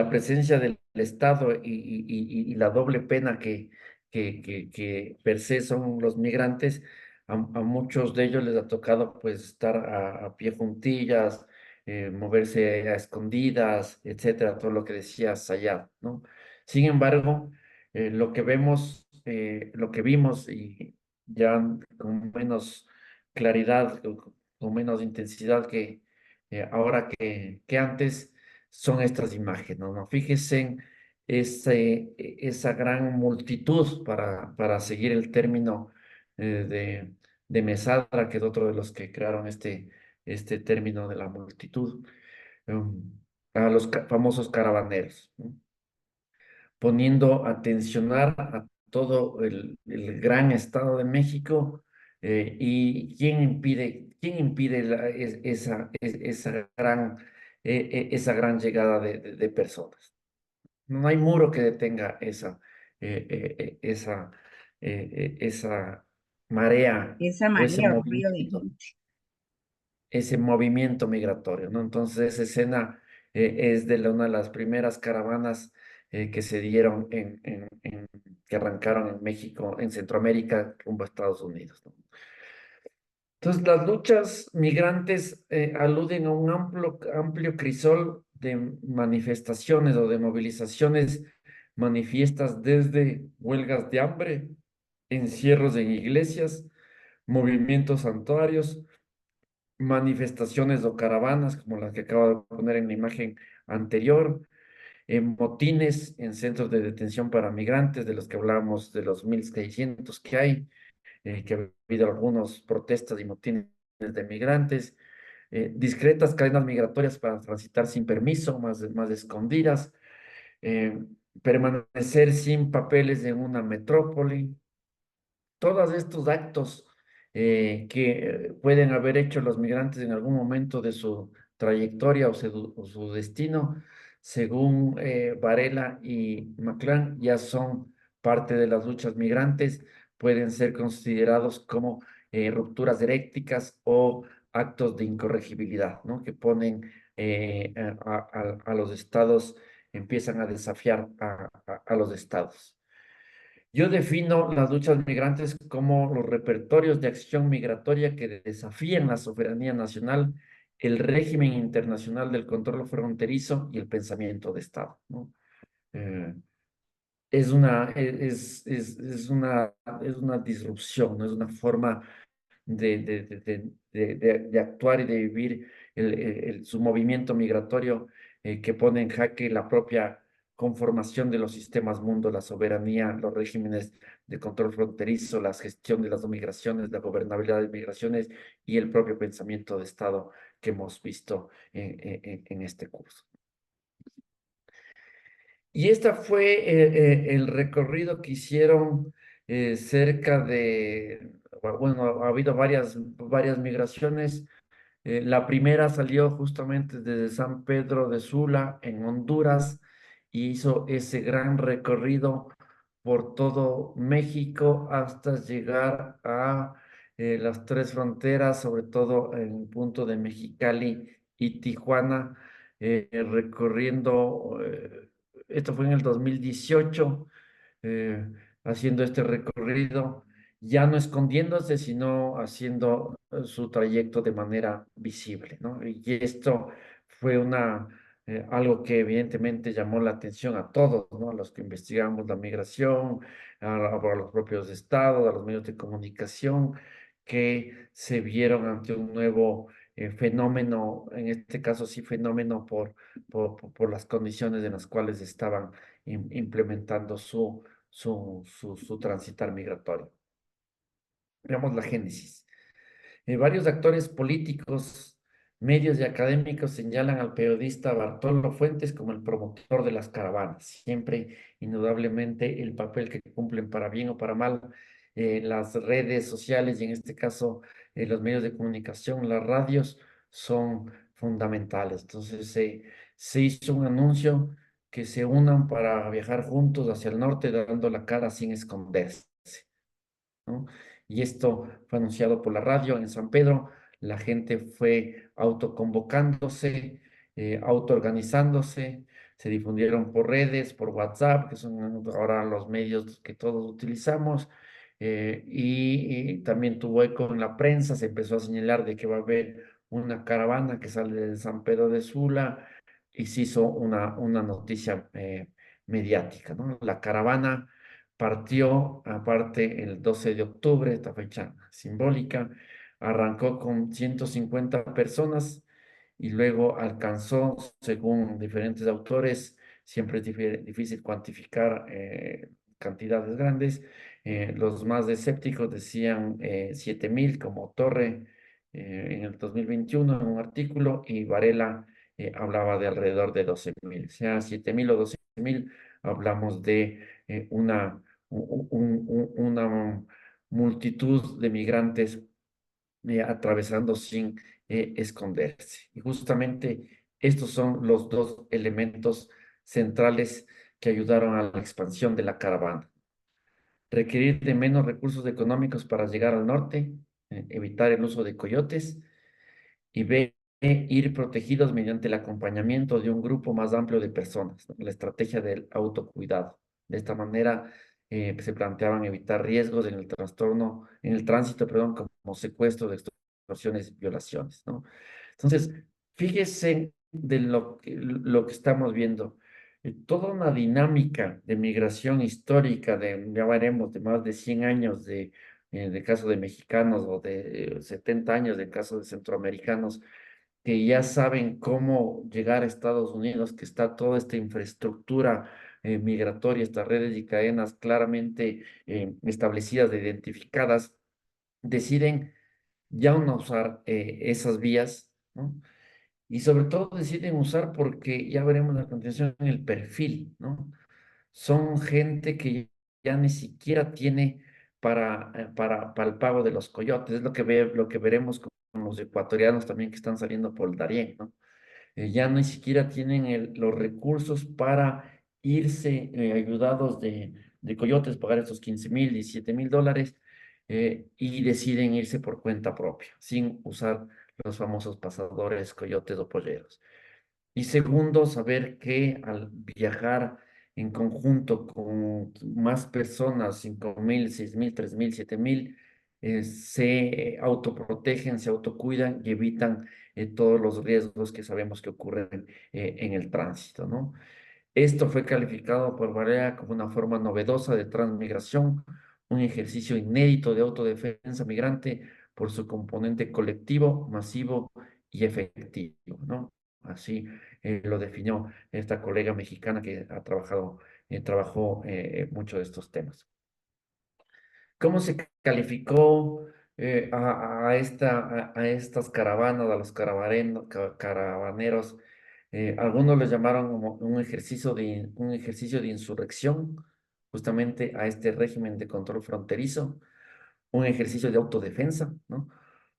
Speaker 1: presencia del Estado y la doble pena que per se son los migrantes, a muchos de ellos les ha tocado pues estar a pie juntillas, moverse a escondidas, etcétera, todo lo que decías allá, ¿no? Sin embargo, lo que vemos, lo que vimos y ya con menos claridad, con menos intensidad ahora que antes, son estas imágenes, ¿no? Fíjense en esa gran multitud, para seguir el término de Mesadra, que es otro de los que crearon este término de la multitud, um, a los famosos caravaneros, ¿no? Poniendo a tensionar a todo el gran Estado de México, y quién impide esa gran llegada de personas. No hay muro que detenga esa marea
Speaker 5: Esa
Speaker 1: o ese
Speaker 5: marea, un río de
Speaker 1: movimiento
Speaker 5: gente.
Speaker 1: ese movimiento migratorio, ¿no? Entonces, esa escena es de una de las primeras caravanas que se dieron que arrancaron en México, en Centroamérica, rumbo a Estados Unidos, ¿no? Entonces, las luchas migrantes aluden a un amplio crisol de manifestaciones o de movilizaciones manifiestas desde huelgas de hambre, encierros en iglesias, movimientos santuarios, manifestaciones o caravanas, como las que acabo de poner en la imagen anterior, motines en centros de detención para migrantes, de los que hablábamos, de los 1.600 que hay, que ha habido algunos protestas y motines de migrantes, discretas cadenas migratorias para transitar sin permiso, más escondidas, eh, permanecer sin papeles en una metrópoli, todos estos actos que pueden haber hecho los migrantes en algún momento de su trayectoria o su destino, según Varela y McClellan, ya son parte de las luchas migrantes, pueden ser considerados como rupturas heréticas o actos de incorregibilidad, ¿no? Que ponen a los estados, empiezan a desafiar a los estados. Yo defino las luchas migrantes como los repertorios de acción migratoria que desafían la soberanía nacional el régimen internacional del control fronterizo y el pensamiento de Estado, ¿no? Eh, es una disrupción, ¿no? Es una forma de actuar y de vivir su movimiento migratorio que pone en jaque la propia conformación de los sistemas mundo, la soberanía, los regímenes de control fronterizo, la gestión de las migraciones, la gobernabilidad de migraciones y el propio pensamiento de Estado que hemos visto en este curso. Y este fue el recorrido que hicieron cerca de, bueno, ha habido varias migraciones. La primera salió justamente desde San Pedro de Sula, en Honduras, y hizo ese gran recorrido por todo México hasta llegar a las tres fronteras, sobre todo en el punto de Mexicali y Tijuana, recorriendo, esto fue en el 2018, eh, haciendo este recorrido, ya no escondiéndose, sino haciendo su trayecto de manera visible, ¿no? Y esto fue algo que evidentemente llamó la atención a todos, ¿no? A los que investigamos la migración, a los propios estados, a los medios de comunicación, que se vieron ante un nuevo fenómeno, en este caso sí fenómeno por las condiciones en las cuales estaban implementando su transitar migratorio. Veamos la génesis. Varios actores políticos, medios y académicos señalan al periodista Bartolo Fuentes como el promotor de las caravanas. Siempre, indudablemente, el papel que cumplen para bien o para mal las redes sociales y en este caso los medios de comunicación, las radios, son fundamentales. Entonces se hizo un anuncio que se unan para viajar juntos hacia el norte, dando la cara sin esconderse, ¿no? Y esto fue anunciado por la radio en San Pedro. La gente fue autoconvocándose, autoorganizándose, se difundieron por redes, por WhatsApp, que son ahora los medios que todos utilizamos, y también tuvo eco en la prensa, se empezó a señalar de que va a haber una caravana que sale de San Pedro de Sula y se hizo una noticia mediática, ¿no? La caravana partió, aparte, el 12 de octubre, esta fecha simbólica, arrancó con 150 personas y luego alcanzó, según diferentes autores, siempre es difícil cuantificar cantidades grandes, los más escépticos decían 7.000 como Torre en el 2021 en un artículo y Varela hablaba de alrededor de 12.000, sea 7.000 o 12.000, hablamos de una multitud de migrantes atravesando sin esconderse. Y justamente estos son los dos elementos centrales que ayudaron a la expansión de la caravana. Requerir de menos recursos económicos para llegar al norte, evitar el uso de coyotes y ir protegidos mediante el acompañamiento de un grupo más amplio de personas, ¿no? La estrategia del autocuidado. De esta manera se planteaban evitar riesgos en el tránsito, perdón, como secuestros, extorsiones, violaciones, ¿no? Entonces, fíjese de lo que estamos viendo. Toda una dinámica de migración histórica ya veremos, de más de 100 años de caso de mexicanos o de 70 años de caso de centroamericanos que ya saben cómo llegar a Estados Unidos, que está toda esta infraestructura migratoria, estas redes y cadenas claramente establecidas, identificadas, deciden ya no usar esas vías, ¿no? Y sobre todo deciden usar porque ya veremos a continuación el perfil, ¿no? Son gente que ya ni siquiera tiene para el pago de los coyotes. Es lo que veremos con los ecuatorianos también que están saliendo por el Darién, ¿no? Ya ni siquiera tienen los recursos para irse ayudados de coyotes, pagar esos 15.000, 17.000 dólares, y deciden irse por cuenta propia, sin usar los famosos pasadores, coyotes o polleros. Y segundo, saber que al viajar en conjunto con más personas, 5.000, 6.000, 3.000, 7.000, se autoprotegen, se autocuidan y evitan todos los riesgos que sabemos que ocurren en el tránsito, ¿no? Esto fue calificado por Barea como una forma novedosa de transmigración, un ejercicio inédito de autodefensa migrante por su componente colectivo, masivo y efectivo, ¿no? Así lo definió esta colega mexicana que ha trabajó mucho de estos temas. ¿Cómo se calificó a estas caravanas, a los caravaneros? Algunos les llamaron como un ejercicio de insurrección, justamente a este régimen de control fronterizo, un ejercicio de autodefensa, ¿no?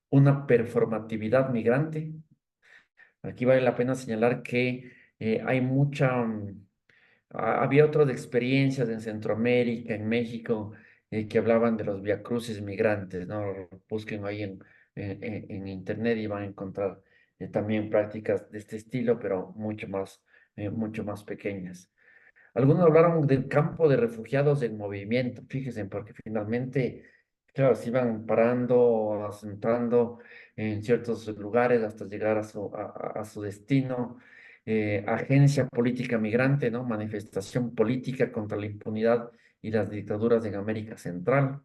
Speaker 1: Una performatividad migrante. Aquí vale la pena señalar que hay había otras experiencias en Centroamérica, en México, que hablaban de los viacrucis migrantes, ¿no? Busquen ahí en internet y van a encontrar también prácticas de este estilo, pero mucho más pequeñas. Algunos hablaron del campo de refugiados en movimiento, fíjense, porque finalmente, claro, se iban parando, asentando en ciertos lugares hasta llegar a su destino. Agencia política migrante, ¿no? Manifestación política contra la impunidad y las dictaduras en América Central,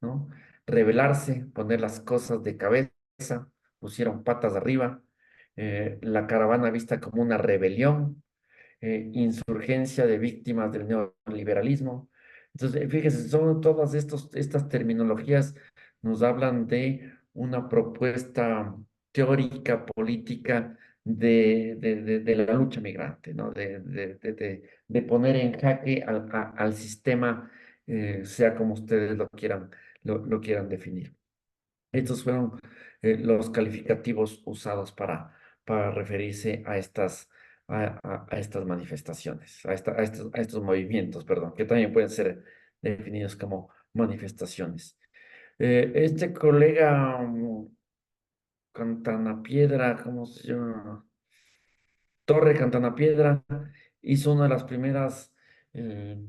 Speaker 1: ¿no? Rebelarse, poner las cosas de cabeza, pusieron patas arriba. La caravana vista como una rebelión, insurgencia de víctimas del neoliberalismo. Entonces, fíjese, son todas estas terminologías nos hablan de una propuesta teórica, política de la lucha migrante, ¿no? De poner en jaque al sistema, sea como ustedes lo quieran definir. Estos fueron los calificativos usados para referirse a estas manifestaciones, a estos movimientos, perdón, que también pueden ser definidos como manifestaciones. Este colega Cantanapiedra, ¿cómo se llama? Torre Cantanapiedra hizo una de las primeras eh,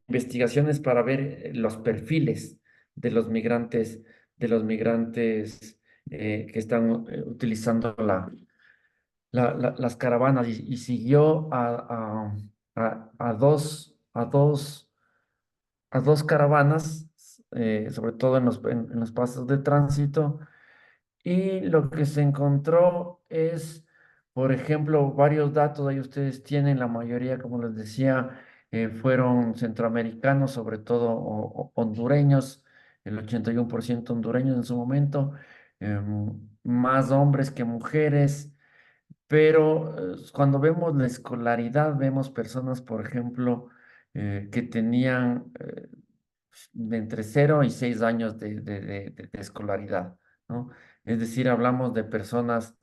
Speaker 1: investigaciones para ver los perfiles de los migrantes que están utilizando las caravanas y siguió a dos caravanas, sobre todo en los pasos de tránsito, y lo que se encontró es, por ejemplo, varios datos, ahí ustedes tienen, la mayoría, como les decía, fueron centroamericanos, sobre todo hondureños, el 81% hondureños en su momento, más hombres que mujeres, pero cuando vemos la escolaridad, vemos personas, por ejemplo, que tenían de entre 0 y 6 años de escolaridad, ¿no? Es decir, hablamos de personas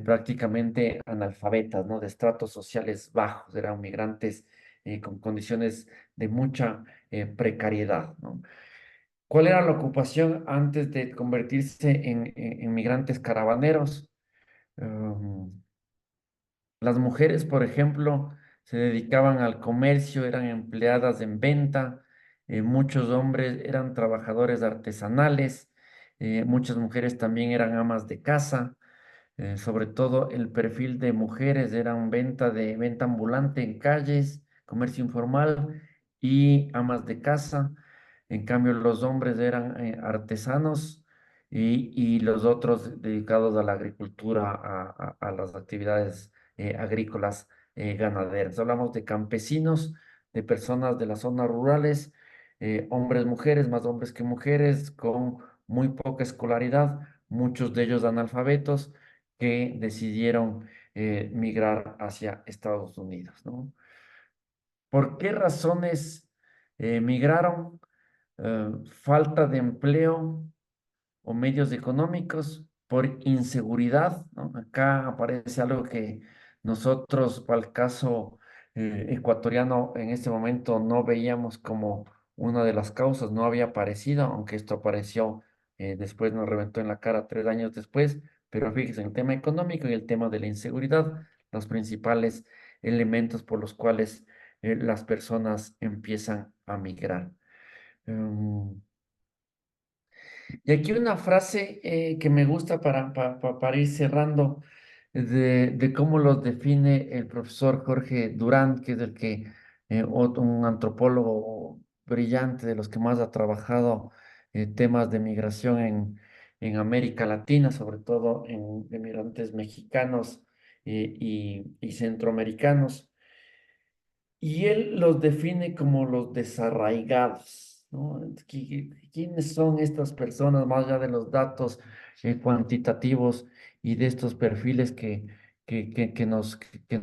Speaker 1: prácticamente analfabetas, ¿no? De estratos sociales bajos, eran migrantes con condiciones de mucha precariedad, ¿no? ¿Cuál era la ocupación antes de convertirse en migrantes caravaneros? Um, las mujeres, por ejemplo, se dedicaban al comercio, eran empleadas en venta, muchos hombres eran trabajadores artesanales, muchas mujeres también eran amas de casa, sobre todo el perfil de mujeres eran venta ambulante en calles, comercio informal y amas de casa. En cambio, los hombres eran artesanos y los otros dedicados a la agricultura, a las actividades agrícolas ganaderas. Hablamos de campesinos, de personas de las zonas rurales, hombres, mujeres, más hombres que mujeres, con muy poca escolaridad, muchos de ellos analfabetos que decidieron migrar hacia Estados Unidos, ¿no? ¿Por qué razones migraron? Falta de empleo o medios económicos, por inseguridad, ¿no? Acá aparece algo que nosotros, para el caso ecuatoriano, en este momento no veíamos como una de las causas, no había aparecido, aunque esto apareció después, nos reventó en la cara 3 años después, pero fíjense, el tema económico y el tema de la inseguridad, los principales elementos por los cuales las personas empiezan a migrar. Em, Y aquí una frase que me gusta para ir cerrando de cómo los define el profesor Jorge Durán, que es el que, un antropólogo brillante de los que más ha trabajado temas de migración en América Latina, sobre todo en inmigrantes mexicanos y centroamericanos. Y él los define como los desarraigados, ¿no? ¿Quiénes son estas personas, más allá de los datos cuantitativos y de estos perfiles que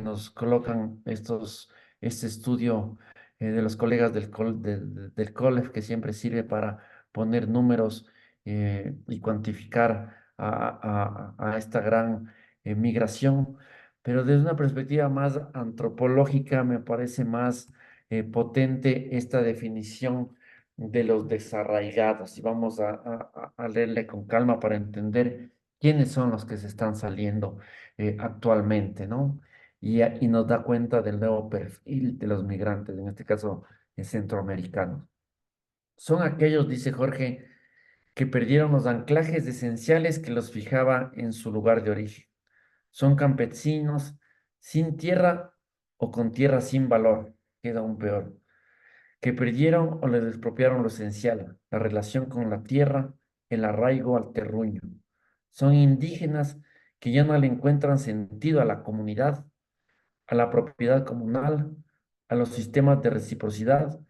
Speaker 1: nos colocan este estudio de los colegas del COLEF, que siempre sirve para poner números y cuantificar a esta gran migración? Pero desde una perspectiva más antropológica me parece más potente esta definición de los desarraigados. Y vamos a leerle con calma para entender quiénes son los que se están saliendo actualmente, ¿no? Y nos da cuenta del nuevo perfil de los migrantes, en este caso centroamericanos. Son aquellos, dice Jorge, que perdieron los anclajes esenciales que los fijaba en su lugar de origen. Son campesinos sin tierra o con tierra sin valor, queda aún peor, que perdieron o les expropiaron lo esencial, la relación con la tierra, el arraigo al terruño. Son indígenas que ya no le encuentran sentido a la comunidad, a la propiedad comunal, a los sistemas de reciprocidad,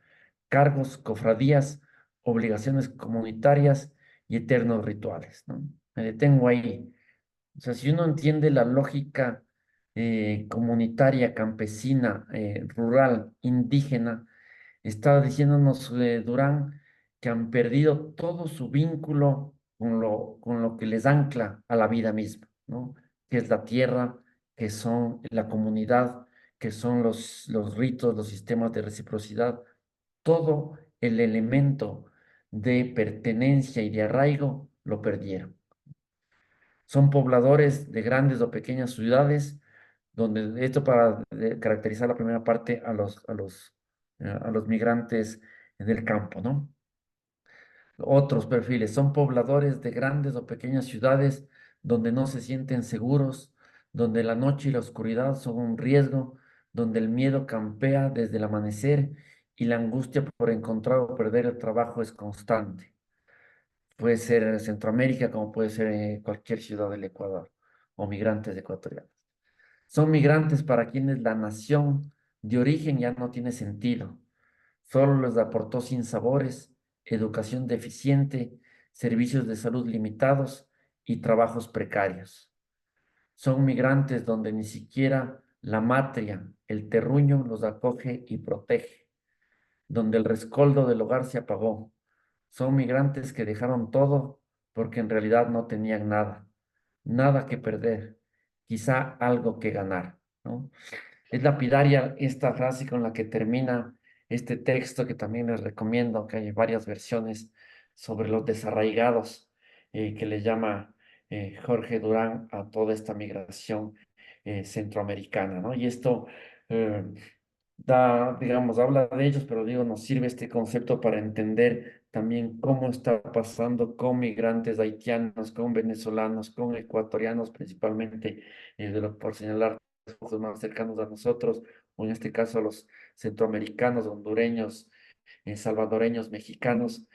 Speaker 1: cargos, cofradías, obligaciones comunitarias y eternos rituales, ¿no? Me detengo ahí. O sea, si uno entiende la lógica comunitaria, campesina, rural, indígena, está diciéndonos Durán que han perdido todo su vínculo con lo que les ancla a la vida misma, ¿no? Que es la tierra, que son la comunidad, que son los ritos, los sistemas de reciprocidad, todo el elemento de pertenencia y de arraigo lo perdieron. Son pobladores de grandes o pequeñas ciudades, donde esto para caracterizar la primera parte a los migrantes del campo, ¿no? Otros perfiles son pobladores de grandes o pequeñas ciudades donde no se sienten seguros, donde la noche y la oscuridad son un riesgo, donde el miedo campea desde el amanecer y la angustia por encontrar o perder el trabajo es constante. Puede ser en Centroamérica como puede ser en cualquier ciudad del Ecuador o migrantes ecuatorianos. Son migrantes para quienes la nación de origen ya no tiene sentido. Solo les aportó sinsabores, educación deficiente, servicios de salud limitados y trabajos precarios. Son migrantes donde ni siquiera la matria, el terruño, los acoge y protege, donde el rescoldo del hogar se apagó. Son migrantes que dejaron todo porque en realidad no tenían nada, nada que perder, quizá algo que ganar, ¿no? Es lapidaria esta frase con la que termina este texto que también les recomiendo, que hay varias versiones sobre los desarraigados, que le llama Jorge Durán a toda esta migración centroamericana, ¿no? Y esto eh, digamos, habla de ellos, pero digo, nos sirve este concepto para entender también cómo está pasando con migrantes haitianos, con venezolanos, con ecuatorianos, principalmente, por señalar los más cercanos a nosotros, o en este caso los centroamericanos, hondureños, salvadoreños, mexicanos,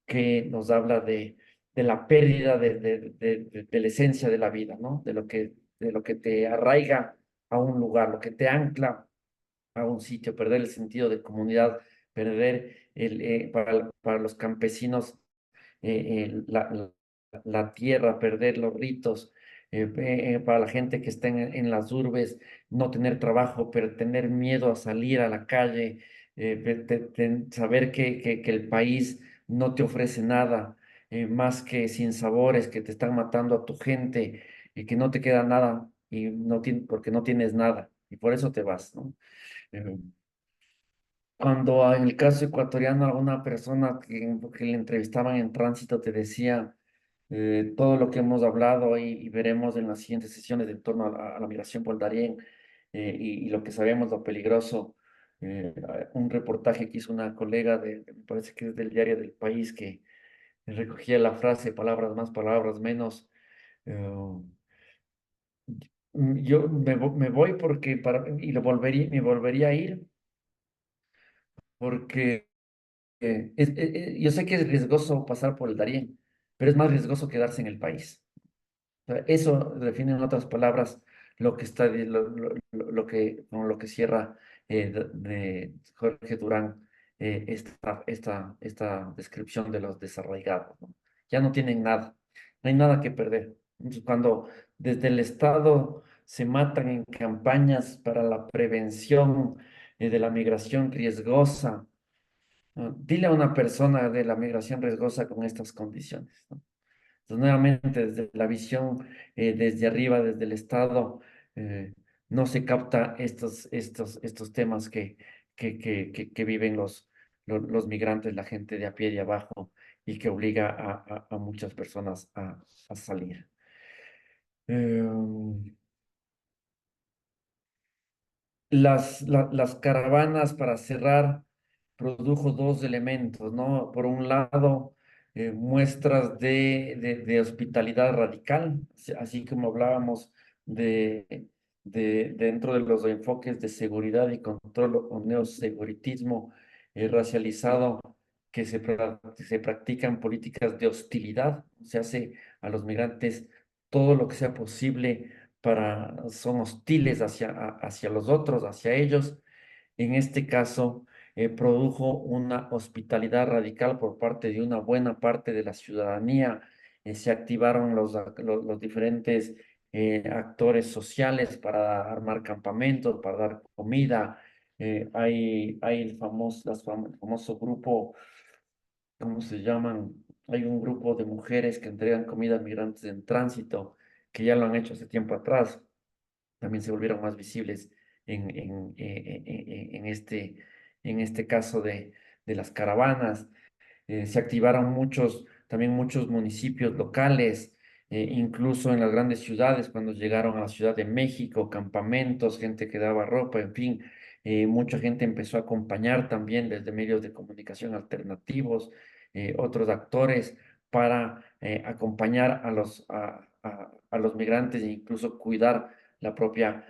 Speaker 1: que nos habla de la pérdida de la esencia de la vida, ¿no? De lo que te arraiga a un lugar, lo que te ancla a un sitio, perder el sentido de comunidad, perder para los campesinos la tierra, perder los ritos, para la gente que está en las urbes, no tener trabajo, pero tener miedo a salir a la calle, saber que el país no te ofrece nada más que sinsabores, que te están matando a tu gente y que no te queda nada y porque no tienes nada y por eso te vas, ¿no? Eh, Cuando en el caso ecuatoriano, alguna persona que le entrevistaban en tránsito te decía todo lo que hemos hablado y veremos en las siguientes sesiones en torno a la migración por Darién y lo que sabemos, lo peligroso. Un reportaje que hizo una colega me parece que es del diario del País, recogía la frase, palabras más, palabras menos. eh, yo me voy porque y me volvería a ir porque yo sé que es riesgoso pasar por el Darién, pero es más riesgoso quedarse en el país. O sea, eso define en otras palabras lo que está, con lo que cierra de Jorge Durán esta descripción de los desarraigados, ¿no? Ya no tienen nada, no hay nada que perder. Entonces, cuando desde el Estado se matan en campañas para la prevención de la migración riesgosa, ¿no? Dile a una persona de la migración riesgosa con estas condiciones, ¿no? Entonces, nuevamente, desde la visión, desde arriba, desde el Estado, eh, no se capta estos temas que viven los migrantes, la gente de a pie de abajo, y que obliga a muchas personas a salir. Eh, las caravanas, para cerrar, produjo dos elementos, ¿no? Por un lado, muestras de hospitalidad radical, así como hablábamos dentro de los enfoques de seguridad y control o neoseguritismo racializado, que se practican políticas de hostilidad, se hace a los migrantes todo lo que sea posible son hostiles hacia los otros, hacia ellos. En este caso, produjo una hospitalidad radical por parte de una buena parte de la ciudadanía. Se activaron los diferentes actores sociales para armar campamentos, para dar comida. Hay el famoso grupo, ¿cómo se llaman? Hay un grupo de mujeres que entregan comida a migrantes en tránsito, que ya lo han hecho hace tiempo atrás. También se volvieron más visibles en este caso de las caravanas. Se activaron también muchos municipios locales, incluso en las grandes ciudades, cuando llegaron a la Ciudad de México, campamentos, gente que daba ropa, en fin, mucha gente empezó a acompañar también desde medios de comunicación alternativos, otros actores, para acompañar a los migrantes e incluso cuidar la propia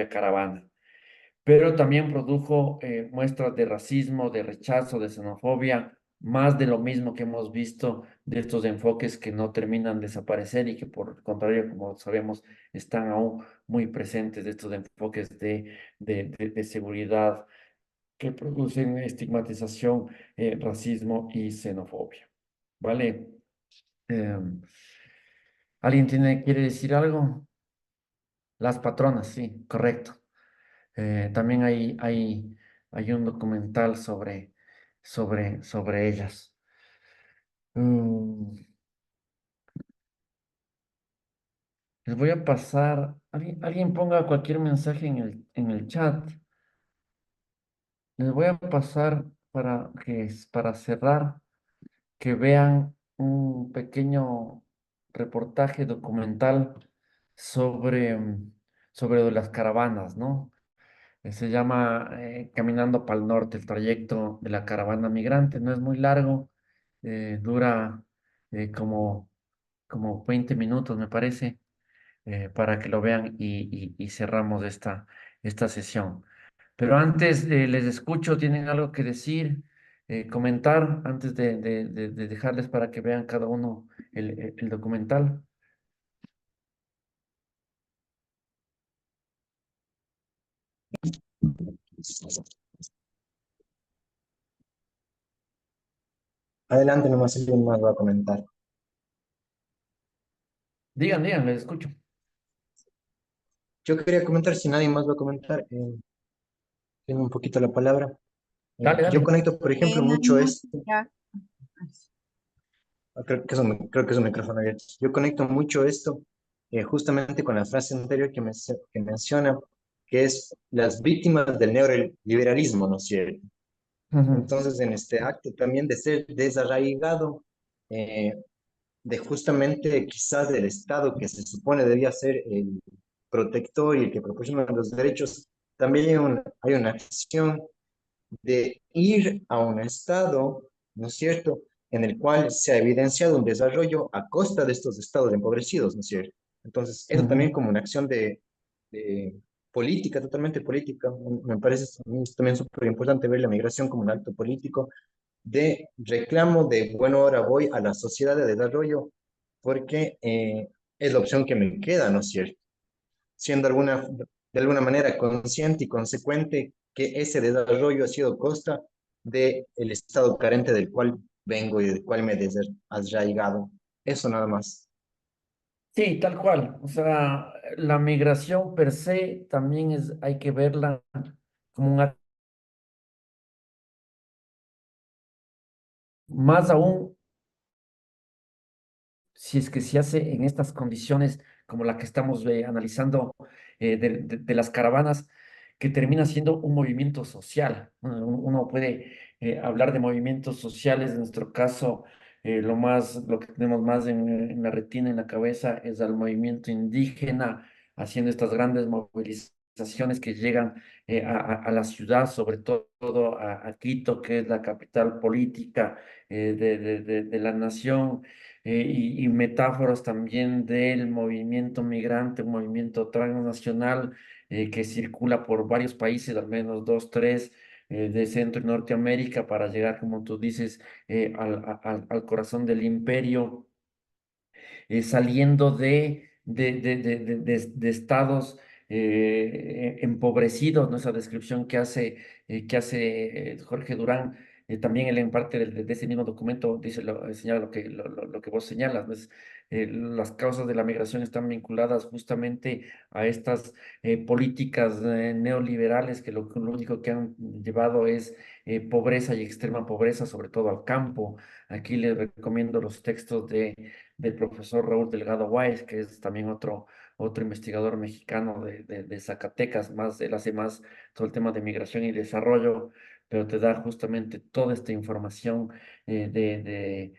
Speaker 1: caravana. Pero también produjo muestras de racismo, de rechazo, de xenofobia, más de lo mismo que hemos visto de estos enfoques que no terminan de desaparecer y que, por el contrario, como sabemos, están aún muy presentes, de estos enfoques de seguridad que producen estigmatización, racismo y xenofobia. ¿Vale? ¿Alguien quiere decir algo? Las patronas, sí, correcto. También hay un documental sobre ellas. Mm, Les voy a pasar, alguien ponga cualquier mensaje en el chat. Les voy a pasar para cerrar, que vean un pequeño reportaje documental sobre las caravanas, ¿no? Se llama Caminando para el Norte, el trayecto de la caravana migrante. No es muy largo, dura como 20 minutos, me parece, para que lo vean y cerramos esta sesión. Pero antes, les escucho, ¿tienen algo que decir, comentar, antes de dejarles para que vean cada uno el documental?
Speaker 3: Adelante, nomás si alguien más va a comentar.
Speaker 1: Digan, les escucho.
Speaker 3: Yo quería comentar, si nadie más va a comentar, tengo un poquito la palabra.
Speaker 1: Dale,
Speaker 3: Yo
Speaker 1: dale.
Speaker 3: conecto, por ejemplo,
Speaker 5: Nadie
Speaker 3: mucho
Speaker 5: más,
Speaker 3: esto.
Speaker 5: ya.
Speaker 3: Creo que es un micrófono abierto. Yo conecto mucho esto justamente con la frase anterior que menciona, que es las víctimas del neoliberalismo, ¿no es cierto?
Speaker 1: Ujú.
Speaker 3: Entonces, en este acto también de ser desarraigado, eh, de justamente quizás del Estado que se supone debía ser el protector y el que proporciona los derechos, también hay una acción de ir a un Estado, ¿no es cierto?,
Speaker 6: en el cual se ha evidenciado un desarrollo a costa de estos estados empobrecidos, ¿no es cierto? Entonces, eso también
Speaker 1: Ujú.
Speaker 6: como una acción de política, totalmente política, me parece también súper importante ver la migración como un acto político de reclamo de, bueno, ahora voy a la sociedad de desarrollo porque es la opción que me queda, ¿no es cierto? Siendo de alguna manera consciente y consecuente que ese desarrollo ha sido costa del estado carente del cual vengo y del cual me he desarraigado. Eso nada más.
Speaker 1: Sí, tal cual. O sea, la migración per se también hay que verla como un acto, más aún si es que se hace en estas condiciones como la que estamos analizando de las caravanas, que termina siendo un movimiento social. Uno puede hablar de movimientos sociales, en nuestro caso, lo que tenemos más en la retina, en la cabeza, es al movimiento indígena, haciendo estas grandes movilizaciones que llegan a la ciudad, sobre todo a Quito, que es la capital política de la nación, y metáforas también del movimiento migrante, un movimiento transnacional que circula por varios países, al menos dos, tres, de Centro y Norteamérica, para llegar, como tú dices, al corazón del imperio, saliendo de estados empobrecidos, ¿no? Esa descripción que hace Jorge Durán, también él en parte de ese mismo documento dice, señala lo que vos señalas, ¿no? Las causas de la migración están vinculadas justamente a estas políticas neoliberales que lo único que han llevado es pobreza y extrema pobreza, sobre todo al campo. Aquí les recomiendo los textos del profesor Raúl Delgado Wise, que es también otro investigador mexicano de Zacatecas, él hace más todo el tema de migración y desarrollo, pero te da justamente toda esta información de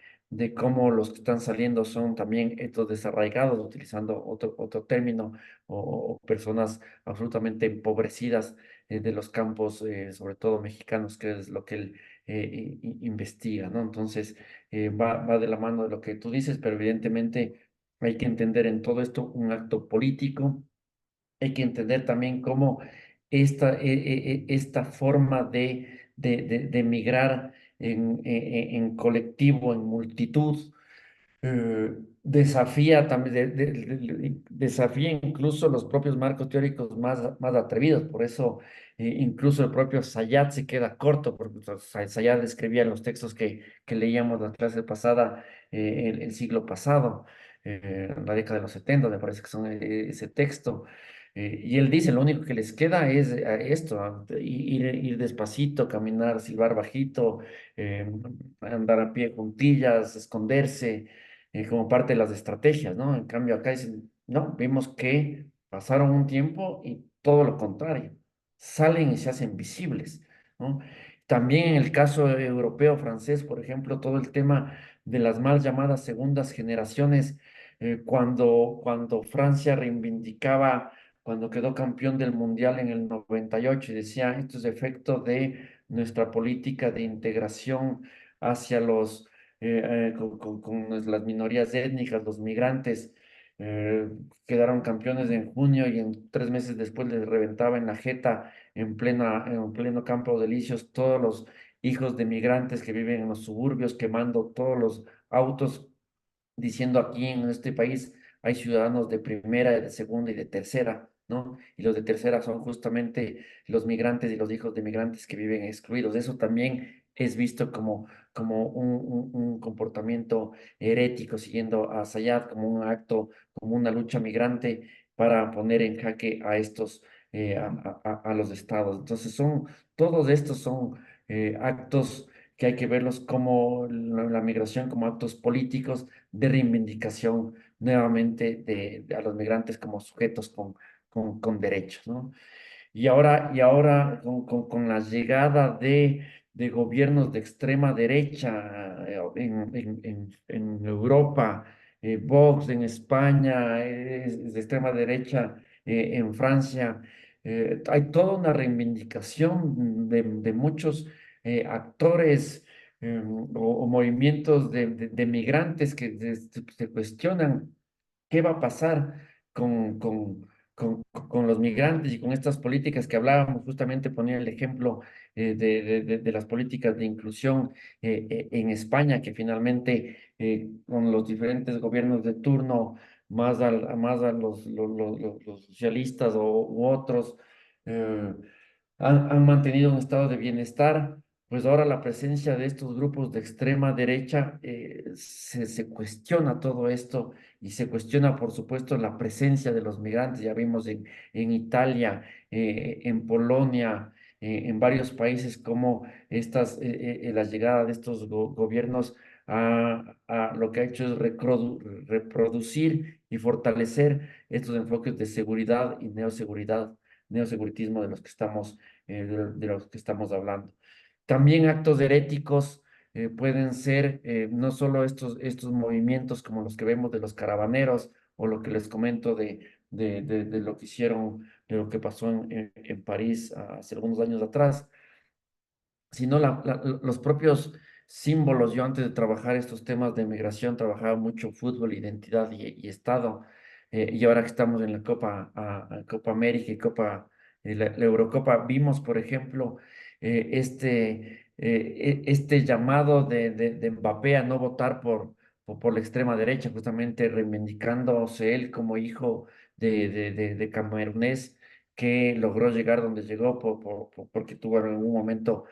Speaker 1: cómo los que están saliendo son también estos desarraigados, utilizando otro término, o personas absolutamente empobrecidas de los campos, sobre todo mexicanos, que es lo que él investiga, ¿no? Entonces, va de la mano de lo que tú dices, pero evidentemente hay que entender en todo esto un acto político, hay que entender también cómo esta forma de migrar en colectivo, en multitud, desafía también, desafía incluso los propios marcos teóricos más atrevidos. Por eso, incluso el propio Sayat se queda corto, porque Sayat escribía en los textos que leíamos la clase pasada, el siglo pasado, la década de los 70, me parece que son ese texto. Y él dice, lo único que les queda es esto, ir despacito, caminar, silbar bajito, eh, andar a pie juntillas, esconderse, como parte de las estrategias, ¿no? En cambio, acá dicen, no, vimos que pasaron un tiempo y todo lo contrario, salen y se hacen visibles, ¿no? También en el caso europeo, francés, por ejemplo, todo el tema de las mal llamadas segundas generaciones, cuando Francia reivindicaba, cuando quedó campeón del Mundial en el 98, y decía, esto es efecto de nuestra política de integración hacia con las minorías étnicas, los migrantes. eh, Quedaron campeones en junio y en 3 meses después les reventaba en la jeta, en pleno Campo de Elíseos, todos los hijos de migrantes que viven en los suburbios, quemando todos los autos, diciendo, aquí en este país hay ciudadanos de primera, de segunda y de tercera, ¿no? Y los de tercera son justamente los migrantes y los hijos de migrantes que viven excluidos. Eso también es visto como un comportamiento herético, siguiendo a Sayad, como un acto, como una lucha migrante para poner en jaque a estos, a los estados. Entonces, todos estos son actos que hay que verlos como la migración, como actos políticos de reivindicación nuevamente a los migrantes como sujetos con derechos, ¿no? Y ahora con la llegada de gobiernos de extrema derecha en Europa, Vox en España, es de extrema derecha en Francia, hay toda una reivindicación de muchos actores o movimientos de migrantes que se cuestionan qué va a pasar con los migrantes y con estas políticas que hablábamos, justamente ponía el ejemplo de las políticas de inclusión en España, que finalmente con los diferentes gobiernos de turno, más a los socialistas u otros, eh, han mantenido un estado de bienestar. Pues ahora la presencia de estos grupos de extrema derecha se cuestiona todo esto y se cuestiona, por supuesto, la presencia de los migrantes. Ya vimos en Italia, en Polonia, en varios países cómo la llegada de estos gobiernos lo que ha hecho es reproducir y fortalecer estos enfoques de seguridad y neoseguritismo de los que estamos hablando. También actos heréticos pueden ser no solo estos movimientos como los que vemos de los caravaneros o lo que les comento de lo que hicieron, de lo que pasó en París hace algunos años atrás, sino los propios símbolos. Yo antes de trabajar estos temas de migración trabajaba mucho fútbol, identidad y Estado. Y ahora que estamos en la Copa América y la Eurocopa, vimos, por ejemplo, este llamado de Mbappé a no votar por la extrema derecha, justamente reivindicándose él como hijo de camerunés que logró llegar donde llegó porque tuvo en algún momento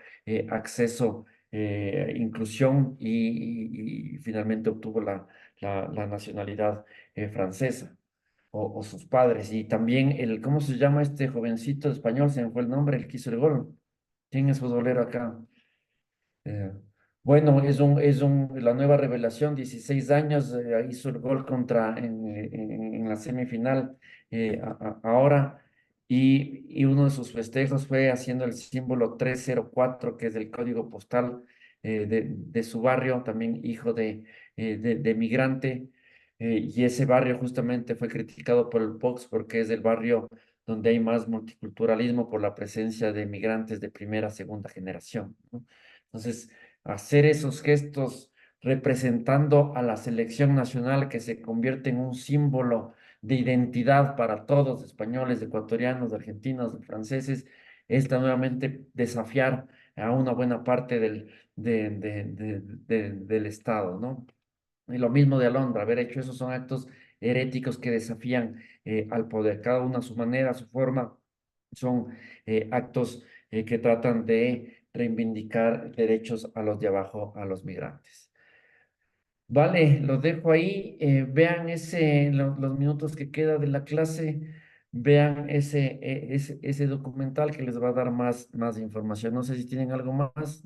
Speaker 1: acceso, inclusión y finalmente obtuvo la nacionalidad francesa o sus padres. Y también ¿cómo se llama este jovencito español? Se me fue el nombre, el que hizo el gol. ¿Quién es futbolero acá? Eh, bueno, la nueva revelación, 16 años, hizo el gol en la semifinal ahora, y uno de sus festejos fue haciendo el símbolo 304, que es el código postal de su barrio, también hijo de migrante, y ese barrio justamente fue criticado por el Vox porque es el barrio donde hay más multiculturalismo por la presencia de migrantes de primera, segunda generación, ¿no? Entonces, hacer esos gestos representando a la selección nacional que se convierte en un símbolo de identidad para todos, españoles, ecuatorianos, argentinos, franceses, es nuevamente desafiar a una buena parte del Estado, ¿no? Y lo mismo de Alondra, haber hecho esos son actos heréticos que desafían al poder, cada uno a su manera, a su forma, son actos que tratan de reivindicar derechos a los de abajo, a los migrantes. Vale, los dejo ahí, vean los minutos que queda de la clase, vean ese documental que les va a dar más información. No sé si tienen algo más.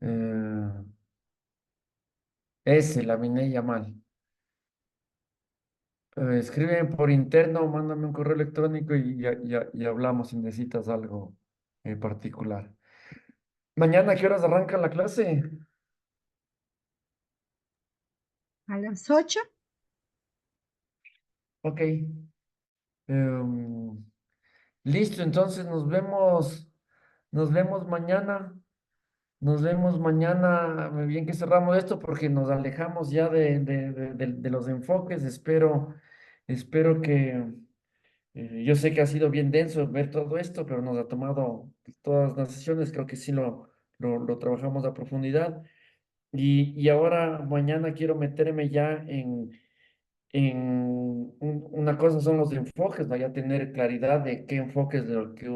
Speaker 1: Eh, la Mineya mal. Escribe por interno, mándame un correo electrónico y hablamos si necesitas algo en particular. Mañana, ¿a qué horas arranca la clase?
Speaker 5: A las 8.
Speaker 1: Ok. Listo, entonces nos vemos mañana. Nos vemos mañana. Bien que cerramos esto porque nos alejamos ya de los enfoques. Espero que yo sé que ha sido bien denso ver todo esto, pero nos ha tomado todas las sesiones. Creo que sí lo trabajamos a profundidad. Y ahora, mañana quiero meterme ya una cosa son los enfoques, ¿no? Ya tener claridad de qué enfoques de lo que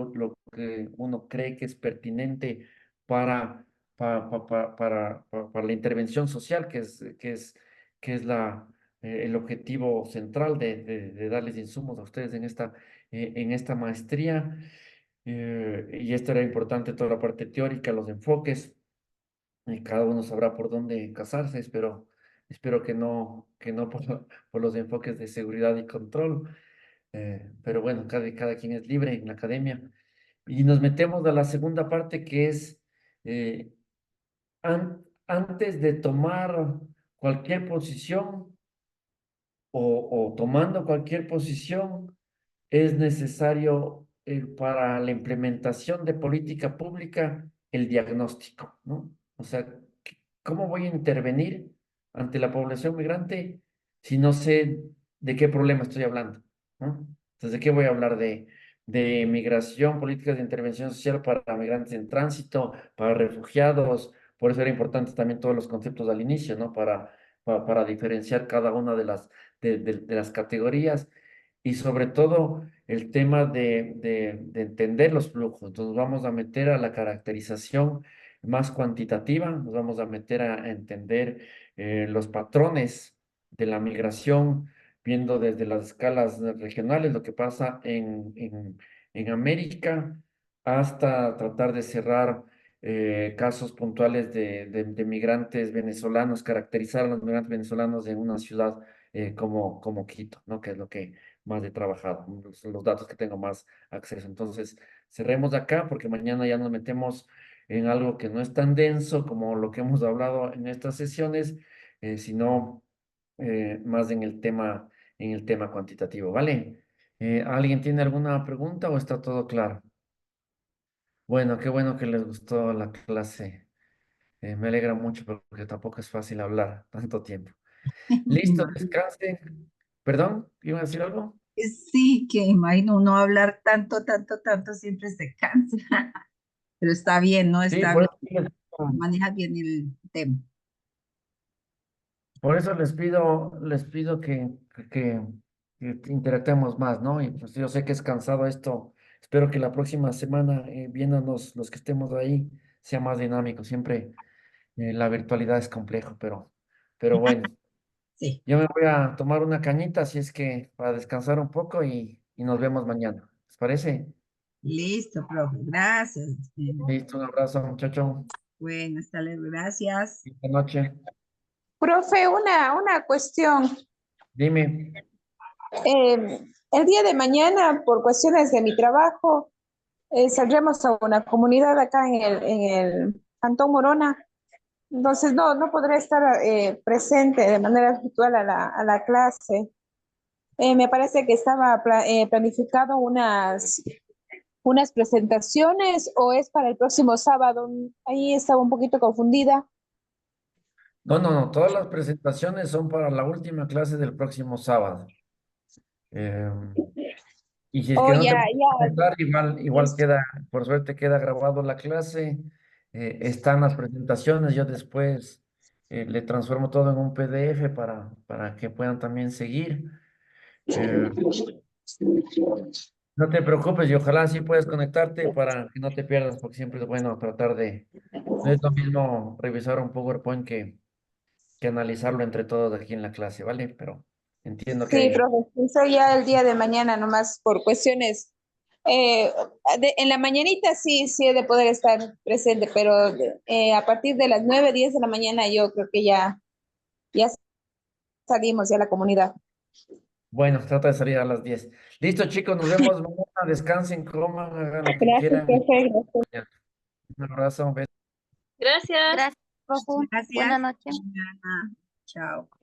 Speaker 1: uno cree que es pertinente para, para la intervención social, que es el objetivo central de darles insumos a ustedes en esta maestría. Y esto era importante, toda la parte teórica, los enfoques, y cada uno sabrá por dónde casarse. Espero que no por los enfoques de seguridad y control, pero bueno, cada quien es libre en la academia. Y nos metemos a la segunda parte, que es eh, antes de tomar cualquier posición o tomando cualquier posición, es necesario para la implementación de política pública el diagnóstico, ¿no? O sea, ¿cómo voy a intervenir ante la población migrante si no sé de qué problema estoy hablando, ¿no? Entonces, ¿de qué voy a hablar? De migración, políticas de intervención social para migrantes en tránsito, para refugiados. Por eso era importante también todos los conceptos al inicio, ¿no? Para diferenciar cada una de las categorías y sobre todo el tema de entender los flujos. Entonces vamos a meter a la caracterización más cuantitativa, nos vamos a meter a entender los patrones de la migración, viendo desde las escalas regionales lo que pasa en América, hasta tratar de cerrar casos puntuales de migrantes venezolanos, caracterizar a los migrantes venezolanos en una ciudad como Quito, ¿no? Que es lo que más he trabajado, son los datos que tengo más acceso. Entonces, cerremos acá porque mañana ya nos metemos en algo que no es tan denso como lo que hemos hablado en estas sesiones, sino más en el tema cuantitativo, ¿vale? ¿Alguien tiene alguna pregunta o está todo claro? Bueno, qué bueno que les gustó la clase. Me alegra mucho porque tampoco es fácil hablar tanto tiempo. Listo, descansen. ¿Perdón? ¿Iban a decir algo?
Speaker 5: Sí, que imagino uno hablar tanto, tanto, tanto, siempre se cansa. Pero está bien, ¿no?
Speaker 1: Sí,
Speaker 5: Está bien, maneja bien el tema.
Speaker 1: por eso les pido que interactuemos más, ¿no? Y pues yo sé que es cansado esto. Espero que la próxima semana, viéndonos los que estemos ahí, sea más dinámico. Siempre la virtualidad es complejo, pero bueno.
Speaker 5: Sí,
Speaker 1: Yo me voy a tomar una cañita, así es que para descansar un poco y nos vemos mañana. ¿Les parece?
Speaker 5: listo, profe, gracias.
Speaker 1: Listo, un abrazo, muchacho.
Speaker 5: Bueno, hasta luego, gracias.
Speaker 1: Buenas noches.
Speaker 7: Profe, una cuestión.
Speaker 1: Dime.
Speaker 7: El día de mañana, por cuestiones de mi trabajo, saldremos a una comunidad acá en el Cantón Morona. Entonces, no podré estar presente de manera virtual a la clase. Me parece que estaba planificado unas presentaciones o es para el próximo sábado. Ahí estaba un poquito confundida.
Speaker 1: No. Todas las presentaciones son para la última clase del próximo sábado. Y si es que
Speaker 7: Oh,
Speaker 1: no te
Speaker 7: ya,
Speaker 1: puedes
Speaker 7: ya.
Speaker 1: conectar, igual
Speaker 7: Listo.
Speaker 1: queda, por suerte queda grabado la clase. Están las presentaciones. Yo después le transformo todo en un PDF para que puedan también seguir. Eh, No te preocupes y ojalá sí puedas conectarte para que no te pierdas, porque siempre es bueno tratar no es lo mismo revisar un PowerPoint que analizarlo entre todos aquí en la clase, ¿vale? Pero entiendo
Speaker 7: Sí,
Speaker 1: que,
Speaker 7: profe, eso ya el día de mañana nomás por cuestiones. eh, en la mañanita sí he de poder estar presente, pero a partir de las 9, 10 de la mañana yo creo que ya salimos ya a la comunidad.
Speaker 1: bueno, trata de salir a las 10. Listo, chicos, nos vemos mañana, descansen, coman, hagan lo que
Speaker 7: Gracias,
Speaker 1: quieran.
Speaker 7: profe.
Speaker 1: Un abrazo, un beso.
Speaker 4: Gracias, profe. Buenas
Speaker 5: Gracias.
Speaker 4: noches.
Speaker 5: Mañana. Chao.